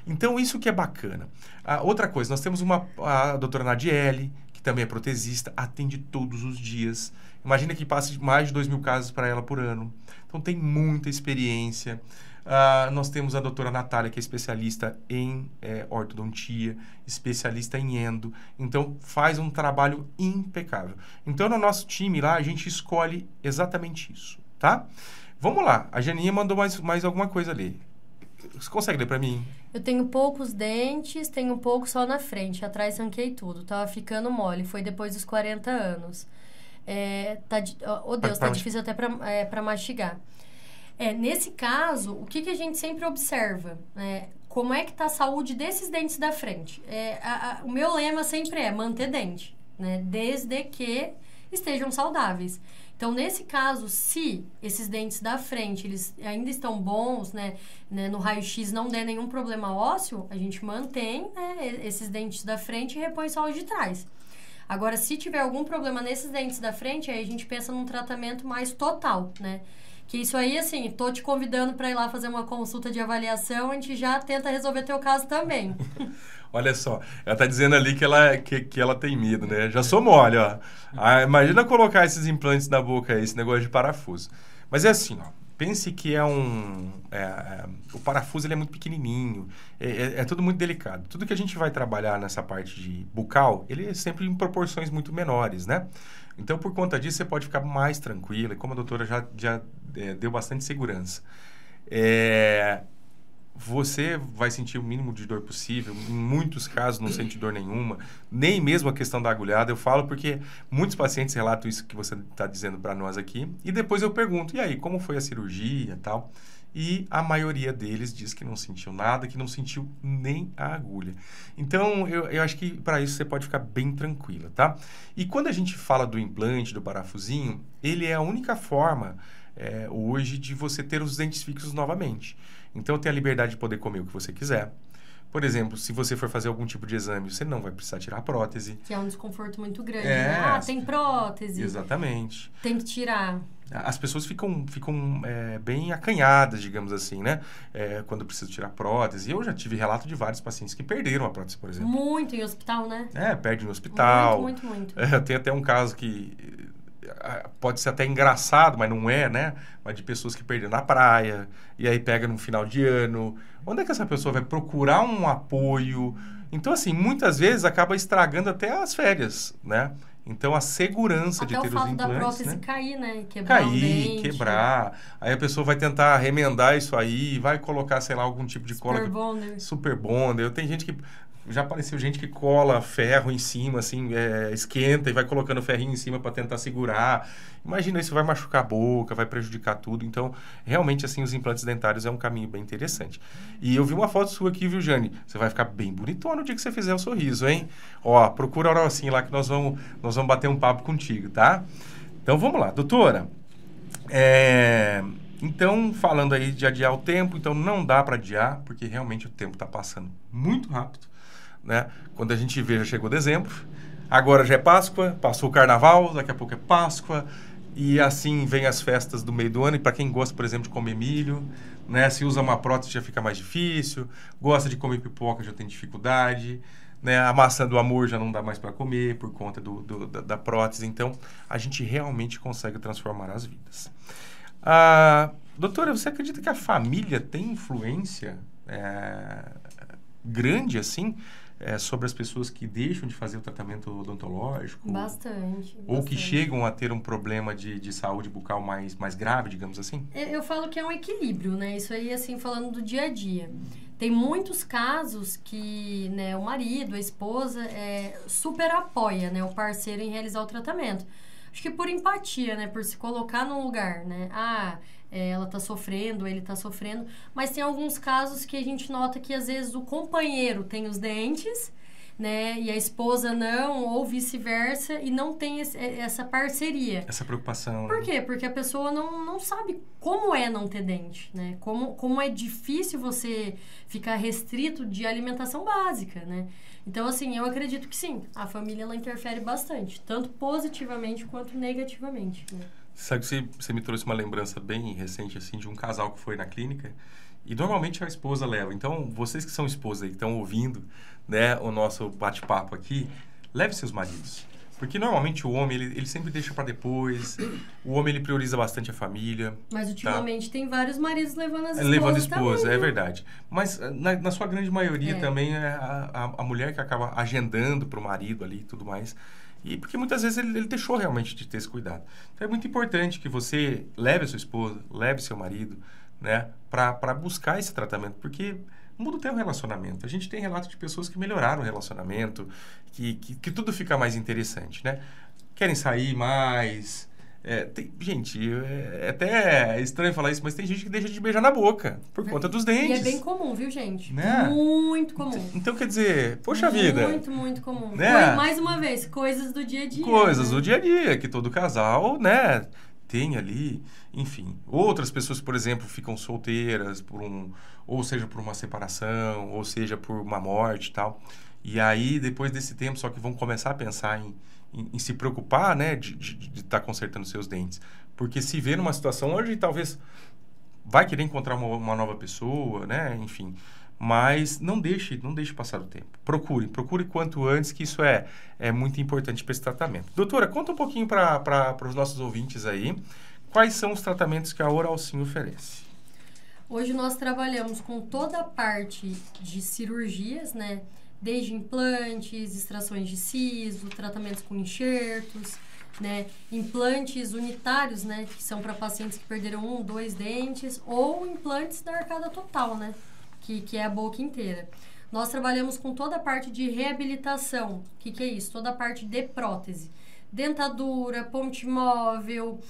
Então, isso que é bacana. Outra coisa, nós temos a doutora Nadiele, que também é protesista, atende todos os dias. Imagina que passe mais de 2.000 casos para ela por ano. Então, tem muita experiência. Nós temos a doutora Natália, que é especialista em ortodontia, especialista em endo. Então, faz um trabalho impecável. Então, no nosso time lá, a gente escolhe exatamente isso, tá? Vamos lá. A Janinha mandou mais alguma coisa ali. Você consegue ler para mim? Eu tenho poucos dentes, tenho pouco só na frente. Atrás ranquei tudo. Tava ficando mole. Foi depois dos 40 anos. Deus, tá difícil até para mastigar. Nesse caso, o que a gente sempre observa? Como é que tá a saúde desses dentes da frente? O meu lema sempre é manter dente, né? Desde que estejam saudáveis. Então, nesse caso, se esses dentes da frente, eles ainda estão bons, né, no raio-x não der nenhum problema ósseo, a gente mantém, né, esses dentes da frente e repõe só os de trás. Agora, se tiver algum problema nesses dentes da frente, aí a gente pensa num tratamento mais total, né? Que isso aí, assim, tô te convidando para ir lá fazer uma consulta de avaliação, a gente já tenta resolver teu caso também. Olha só, ela tá dizendo ali que ela tem medo, né? Já sou mole, ó. Imagina colocar esses implantes na boca aí, esse negócio de parafuso. Mas é assim, ó. Pense que o parafuso ele é muito pequenininho, é tudo muito delicado. Tudo que a gente vai trabalhar nessa parte de bucal, ele é sempre em proporções muito menores, né? Então, por conta disso, você pode ficar mais tranquila. E como a doutora já deu bastante segurança. Você vai sentir o mínimo de dor possível. Em muitos casos, não sente dor nenhuma. Nem mesmo a questão da agulhada. Eu falo porque muitos pacientes relatam isso que você está dizendo para nós aqui. E depois eu pergunto, e aí, como foi a cirurgia e tal? E a maioria deles diz que não sentiu nada, que não sentiu nem a agulha. Então, eu acho que para isso você pode ficar bem tranquila, tá? E quando a gente fala do implante, do parafusinho, ele é a única forma hoje de você ter os dentes fixos novamente. Então, tem a liberdade de poder comer o que você quiser. Por exemplo, se você for fazer algum tipo de exame, você não vai precisar tirar a prótese. Que é um desconforto muito grande, né? Tem prótese. Exatamente. Tem que tirar. As pessoas ficam bem acanhadas, digamos assim, né? Quando precisa tirar prótese. Eu já tive relato de vários pacientes que perderam a prótese, por exemplo. Muito em hospital, né? Perde no hospital. Muito. Tem até um caso que pode ser até engraçado, mas não é, né? Mas de pessoas que perderam na praia, e aí pega no final de ano. Onde é que essa pessoa vai procurar um apoio? Então, assim, muitas vezes acaba estragando até as férias, né? Então, a segurança até de ter os implantes, da prótese, né? Cair, né? Quebrar Quebrar. Aí a pessoa vai tentar remendar isso aí, vai colocar, sei lá, algum tipo de cola. Super bonder. Tem gente que... Já apareceu gente que cola ferro em cima, assim, esquenta e vai colocando ferrinho em cima para tentar segurar. Imagina, isso vai machucar a boca, vai prejudicar tudo. Então, realmente, assim, os implantes dentários é um caminho bem interessante. E eu vi uma foto sua aqui, viu, Jane? Você vai ficar bem bonitona no dia que você fizer o sorriso, hein? Ó, procura a Oralsim lá que nós vamos bater um papo contigo, tá? Então, vamos lá. Doutora, então, falando aí de adiar o tempo, então não dá para adiar, porque realmente o tempo está passando muito rápido. Né? Quando a gente vê, já chegou dezembro, agora já é Páscoa, passou o Carnaval, daqui a pouco é Páscoa, e assim vem as festas do meio do ano, e para quem gosta, por exemplo, de comer milho, né? Se usa uma prótese já fica mais difícil, gosta de comer pipoca já tem dificuldade, né? A maçã do amor já não dá mais para comer por conta da prótese, então a gente realmente consegue transformar as vidas. Doutora, você acredita que a família tem influência grande assim sobre as pessoas que deixam de fazer o tratamento odontológico? Bastante. Ou que chegam a ter um problema de saúde bucal mais grave, digamos assim? Eu falo que é um equilíbrio, né? Isso aí, assim, falando do dia a dia. Tem muitos casos que, né, o marido, a esposa, super apoia, né, o parceiro em realizar o tratamento. Acho que por empatia, né? Por se colocar no lugar, né? Ela tá sofrendo, ele tá sofrendo. Mas tem alguns casos que a gente nota que, às vezes, o companheiro tem os dentes, né? E a esposa não, ou vice-versa, e não tem essa parceria. Essa preocupação. Por quê? Porque a pessoa não sabe como é não ter dente, né? Como é difícil você ficar restrito de alimentação básica, né? Então, assim, eu acredito que sim, a família ela interfere bastante, tanto positivamente quanto negativamente, né? Sabe que você me trouxe uma lembrança bem recente, assim, de um casal que foi na clínica e normalmente a esposa leva. Então, vocês que são esposas aí, que estão ouvindo, né, o nosso bate-papo aqui, leve seus maridos. Porque normalmente o homem, ele sempre deixa para depois, o homem ele prioriza bastante a família. Mas ultimamente tem vários maridos levando as esposas levando esposa, também, é verdade. Mas na sua grande maioria também é a mulher que acaba agendando para o marido ali e tudo mais. E porque muitas vezes ele deixou realmente de ter esse cuidado. Então é muito importante que você leve a sua esposa, leve seu marido, né, para buscar esse tratamento, porque muda o teu relacionamento. A gente tem relatos de pessoas que melhoraram o relacionamento, que tudo fica mais interessante, né? Querem sair mais. Gente, é até estranho falar isso, mas tem gente que deixa de beijar na boca por conta dos dentes. E é bem comum, viu, gente? Né? Muito comum. Então, quer dizer, poxa vida. Muito, muito comum. Né? Mais uma vez, coisas do dia a dia. Coisas né? do dia a dia, que todo casal, né, tem ali, enfim. Outras pessoas, por exemplo, ficam solteiras ou seja por uma separação, ou seja por uma morte e tal. E aí, depois desse tempo, só que vão começar a pensar em se preocupar, né, de estar consertando seus dentes. Porque se vê numa situação onde talvez vai querer encontrar uma nova pessoa, né, enfim. Mas não deixe passar o tempo. Procure quanto antes, que isso é muito importante para esse tratamento. Doutora, conta um pouquinho para os nossos ouvintes aí, quais são os tratamentos que a Oralsim oferece. Hoje nós trabalhamos com toda a parte de cirurgias, né? Desde implantes, extrações de siso, tratamentos com enxertos, né? Implantes unitários, né? Que são para pacientes que perderam 1, 2 dentes, ou implantes da arcada total, né? Que é a boca inteira. Nós trabalhamos com toda a parte de reabilitação. O que é isso? Toda a parte de prótese. Dentadura, ponte móvel,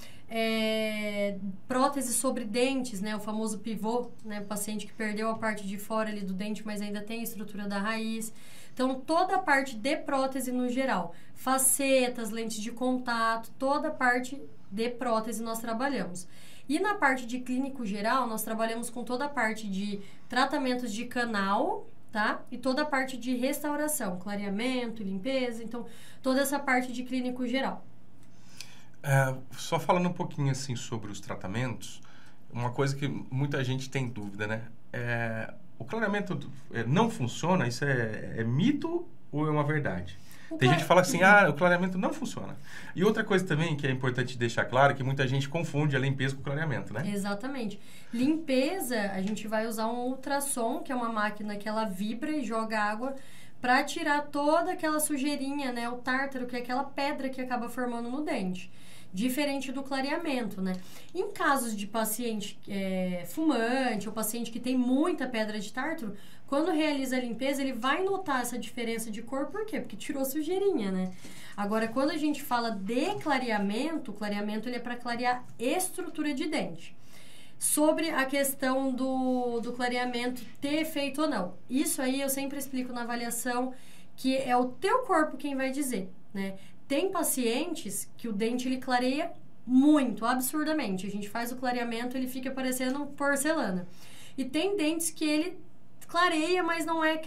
prótese sobre dentes, né? O famoso pivô, né? O paciente que perdeu a parte de fora ali do dente, mas ainda tem a estrutura da raiz. Então, toda a parte de prótese no geral. Facetas, lentes de contato, toda a parte de prótese nós trabalhamos. E na parte de clínico geral, nós trabalhamos com toda a parte de tratamentos de canal, tá? E toda a parte de restauração, clareamento, limpeza, então toda essa parte de clínico geral. Só falando um pouquinho assim sobre os tratamentos, uma coisa que muita gente tem dúvida, né? O clareamento não funciona? Isso é mito ou é uma verdade? Tem gente que fala assim, o clareamento não funciona. E outra coisa também que é importante deixar claro, que muita gente confunde a limpeza com o clareamento, né? Exatamente. Limpeza, a gente vai usar um ultrassom, que é uma máquina que ela vibra e joga água para tirar toda aquela sujeirinha, né? O tártaro, que é aquela pedra que acaba formando no dente. Diferente do clareamento, né? Em casos de paciente fumante ou paciente que tem muita pedra de tártaro, quando realiza a limpeza, ele vai notar essa diferença de cor. Por quê? Porque tirou sujeirinha, né? Agora, quando a gente fala de clareamento, o clareamento ele é para clarear estrutura de dente. Sobre a questão do clareamento ter efeito ou não. Isso aí eu sempre explico na avaliação, que é o teu corpo quem vai dizer, né? Tem pacientes que o dente ele clareia muito, absurdamente. A gente faz o clareamento, ele fica parecendo porcelana. E tem dentes que ele clareia, mas não é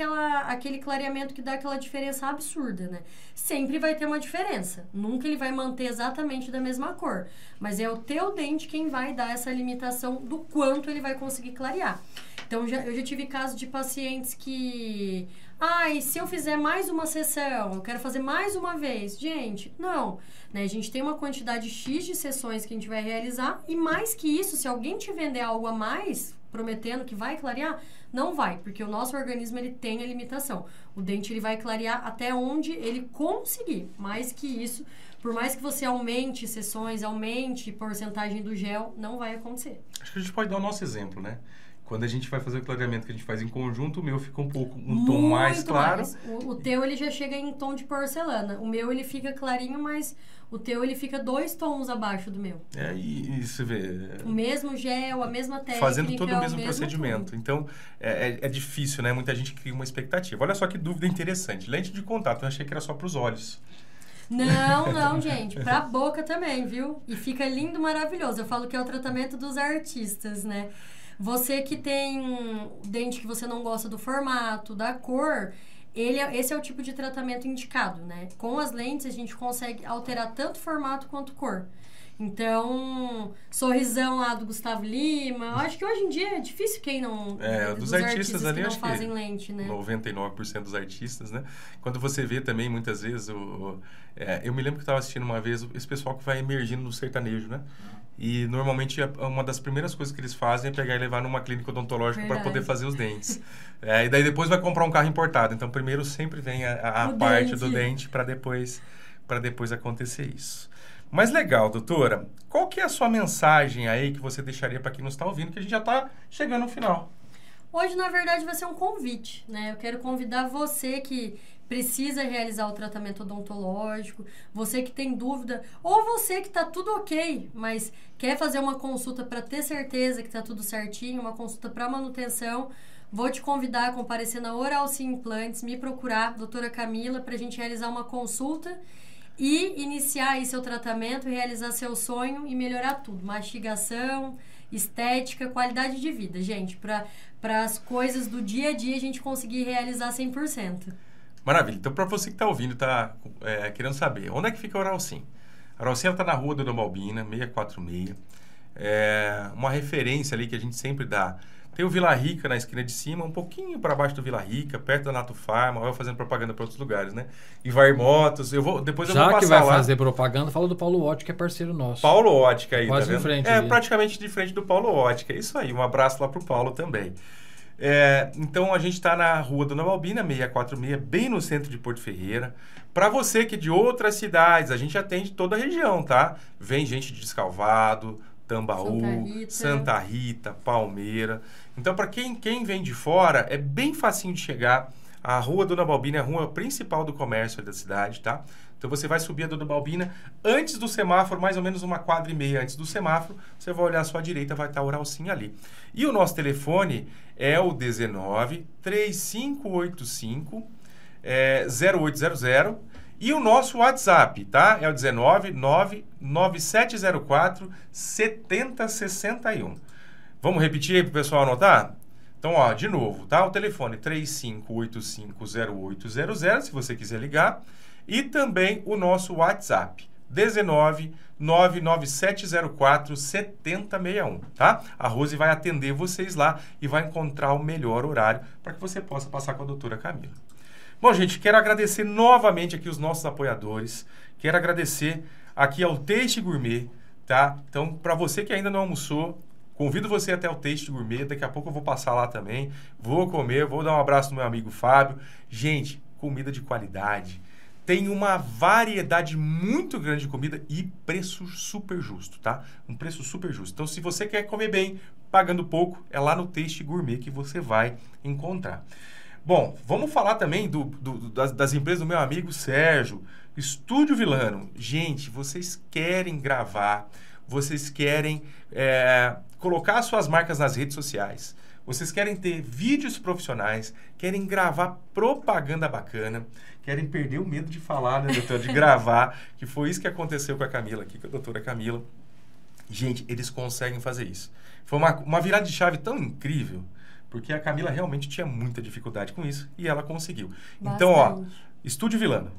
aquele clareamento que dá aquela diferença absurda, né? Sempre vai ter uma diferença. Nunca ele vai manter exatamente da mesma cor. Mas é o teu dente quem vai dar essa limitação do quanto ele vai conseguir clarear. Então, Então, eu já tive casos de pacientes que... e se eu fizer mais uma sessão, eu quero fazer mais uma vez. Gente, não. Né? A gente tem uma quantidade X de sessões que a gente vai realizar e mais que isso, se alguém te vender algo a mais, prometendo que vai clarear, não vai, porque o nosso organismo ele tem a limitação. O dente ele vai clarear até onde ele conseguir. Mais que isso, por mais que você aumente sessões, aumente porcentagem do gel, não vai acontecer. Acho que a gente pode dar o nosso exemplo, né? Quando a gente vai fazer o clareamento que a gente faz em conjunto, o meu fica um tom mais claro. Mais. O teu ele já chega em tom de porcelana. O meu ele fica clarinho, mas o teu ele fica 2 tons abaixo do meu. E você vê... O mesmo gel, a mesma técnica. Fazendo todo o mesmo procedimento. Tudo. Então, é difícil, né? Muita gente cria uma expectativa. Olha só que dúvida interessante. Lente de contato, eu achei que era só para os olhos. Não, gente. Pra boca também, viu? E fica lindo, maravilhoso. Eu falo que é o tratamento dos artistas, né? Você que tem dente que você não gosta do formato, da cor, esse é o tipo de tratamento indicado, né? Com as lentes a gente consegue alterar tanto formato quanto cor. Então, sorrisão lá do Gustavo Lima, eu acho que hoje em dia é difícil quem não... dos artistas ali, que não acho fazem que lente, né? 99% dos artistas, né? Quando você vê também, muitas vezes, eu me lembro que eu estava assistindo uma vez esse pessoal que vai emergindo no sertanejo, né? E normalmente uma das primeiras coisas que eles fazem é pegar e levar numa clínica odontológica para poder fazer os dentes. E daí depois vai comprar um carro importado. Então primeiro sempre vem a parte do dente para depois acontecer isso. Mas legal, doutora. Qual que é a sua mensagem aí que você deixaria para quem nos está ouvindo, que a gente já está chegando no final? Hoje, na verdade, vai ser um convite, né? Eu quero convidar você que precisa realizar o tratamento odontológico, você que tem dúvida, ou você que está tudo ok, mas quer fazer uma consulta para ter certeza que está tudo certinho, uma consulta para manutenção, vou te convidar a comparecer na Oralci Implantes, me procurar, doutora Camila, para a gente realizar uma consulta e iniciar aí seu tratamento, realizar seu sonho e melhorar tudo, mastigação, estética, qualidade de vida, gente, para as coisas do dia a dia a gente conseguir realizar 100%. Maravilha. Então, para você que está ouvindo, está querendo saber, onde é que fica a Oralci? A Oralci está na rua Dona Balbina, 646. É uma referência ali que a gente sempre dá. Tem o Vila Rica na esquina de cima, um pouquinho para baixo do Vila Rica, perto da Nato Farma, vai fazendo propaganda para outros lugares, né? Ivar Motos, depois eu vou passar lá. Já que vai fazer propaganda, fala do Paulo Ótica, que é parceiro nosso. Paulo Ótica aí, quase tá vendo? em frente. Praticamente de frente do Paulo Ótica, é isso aí. Um abraço lá pro Paulo também. Então, a gente está na rua Dona Balbina, 646, bem no centro de Porto Ferreira. Para você que é de outras cidades, a gente atende toda a região, tá? Vem gente de Descalvado, Tambaú, Santa Rita, Palmeira. Então, para quem vem de fora, é bem facinho de chegar. A rua Dona Balbina é a rua principal do comércio da cidade, tá? Então, você vai subir a Dona Balbina antes do semáforo, mais ou menos uma quadra e meia antes do semáforo. Você vai olhar à sua direita, vai estar a Oralci ali. E o nosso telefone é o 19 3585 0800. E o nosso WhatsApp, tá? É o 19 9704 7061. Vamos repetir aí para o pessoal anotar? Então, de novo, tá? O telefone 35850800, se você quiser ligar. E também o nosso WhatsApp, 19 99704 7061, tá? A Rose vai atender vocês lá e vai encontrar o melhor horário para que você possa passar com a doutora Camila. Bom, gente, quero agradecer novamente aqui os nossos apoiadores. Quero agradecer aqui ao Taste Gourmet, tá? Então, para você que ainda não almoçou, convido você até o Taste Gourmet. Daqui a pouco eu vou passar lá também. Vou comer, vou dar um abraço no meu amigo Fábio. Gente, comida de qualidade. Tem uma variedade muito grande de comida e preço super justo, tá? Um preço super justo. Então, se você quer comer bem, pagando pouco, é lá no Taste Gourmet que você vai encontrar. Bom, vamos falar também das empresas do meu amigo Sérgio, Estúdio Vilano. Gente, vocês querem gravar, vocês querem colocar suas marcas nas redes sociais, vocês querem ter vídeos profissionais, querem gravar propaganda bacana, querem perder o medo de falar, né, doutor? De gravar, que foi isso que aconteceu com a Camila aqui, com a doutora Camila. Gente, eles conseguem fazer isso. Foi uma virada de chave tão incrível, porque a Camila realmente tinha muita dificuldade com isso e ela conseguiu. Bastante. Então, Estúdio Vilano.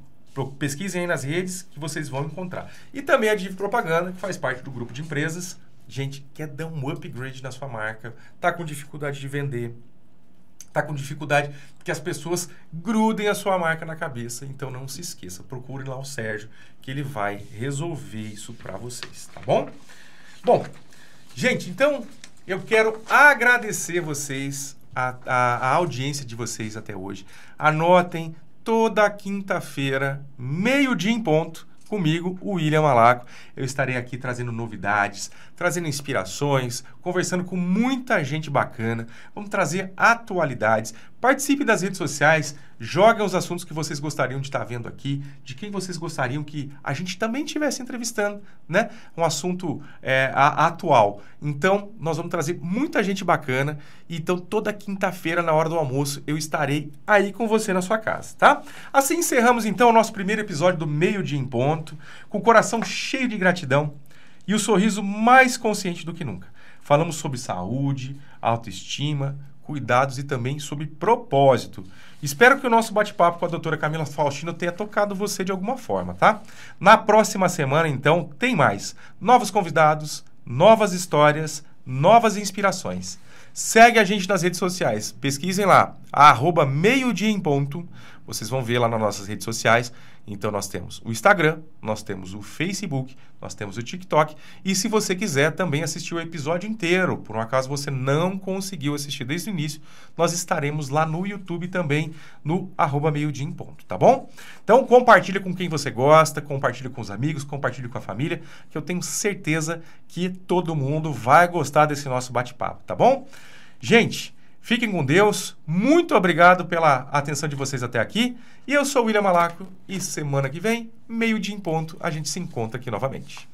Pesquisem aí nas redes que vocês vão encontrar. E também a Div Propaganda, que faz parte do grupo de empresas gente, quer dar um upgrade na sua marca, tá com dificuldade de vender, tá com dificuldade que as pessoas grudem a sua marca na cabeça, então não se esqueça, procure lá o Sérgio, que ele vai resolver isso para vocês, tá bom? Bom, gente, então eu quero agradecer vocês, a audiência de vocês até hoje. Anotem, toda quinta-feira, 12:00 em ponto, comigo, o William Malaco. Eu estarei aqui trazendo novidades, trazendo inspirações, conversando com muita gente bacana. Vamos trazer atualidades. Participe das redes sociais, joguem os assuntos que vocês gostariam de estar vendo aqui, de quem vocês gostariam que a gente também estivesse entrevistando, né? Um assunto atual. Então, nós vamos trazer muita gente bacana. Então, toda quinta-feira, na hora do almoço, eu estarei aí com você na sua casa, tá? Assim encerramos, então, o nosso primeiro episódio do 12:00 em ponto, com o coração cheio de gratidão e o sorriso mais consciente do que nunca. Falamos sobre saúde, autoestima, cuidados e também sobre propósito. Espero que o nosso bate-papo com a doutora Camila Faustino tenha tocado você de alguma forma, tá? Na próxima semana, então, tem mais. Novos convidados, novas histórias, novas inspirações. Segue a gente nas redes sociais. Pesquisem lá, @12:00 em ponto. Vocês vão ver lá nas nossas redes sociais. Então, nós temos o Instagram, nós temos o Facebook, nós temos o TikTok. E se você quiser também assistir o episódio inteiro, por um acaso você não conseguiu assistir desde o início, nós estaremos lá no YouTube também, no @12:00 em ponto, tá bom? Então, compartilha com quem você gosta, compartilha com os amigos, compartilha com a família, que eu tenho certeza que todo mundo vai gostar desse nosso bate-papo, tá bom? Gente, fiquem com Deus. Muito obrigado pela atenção de vocês até aqui. E eu sou o William Malaco e semana que vem, 12:00 em ponto, a gente se encontra aqui novamente.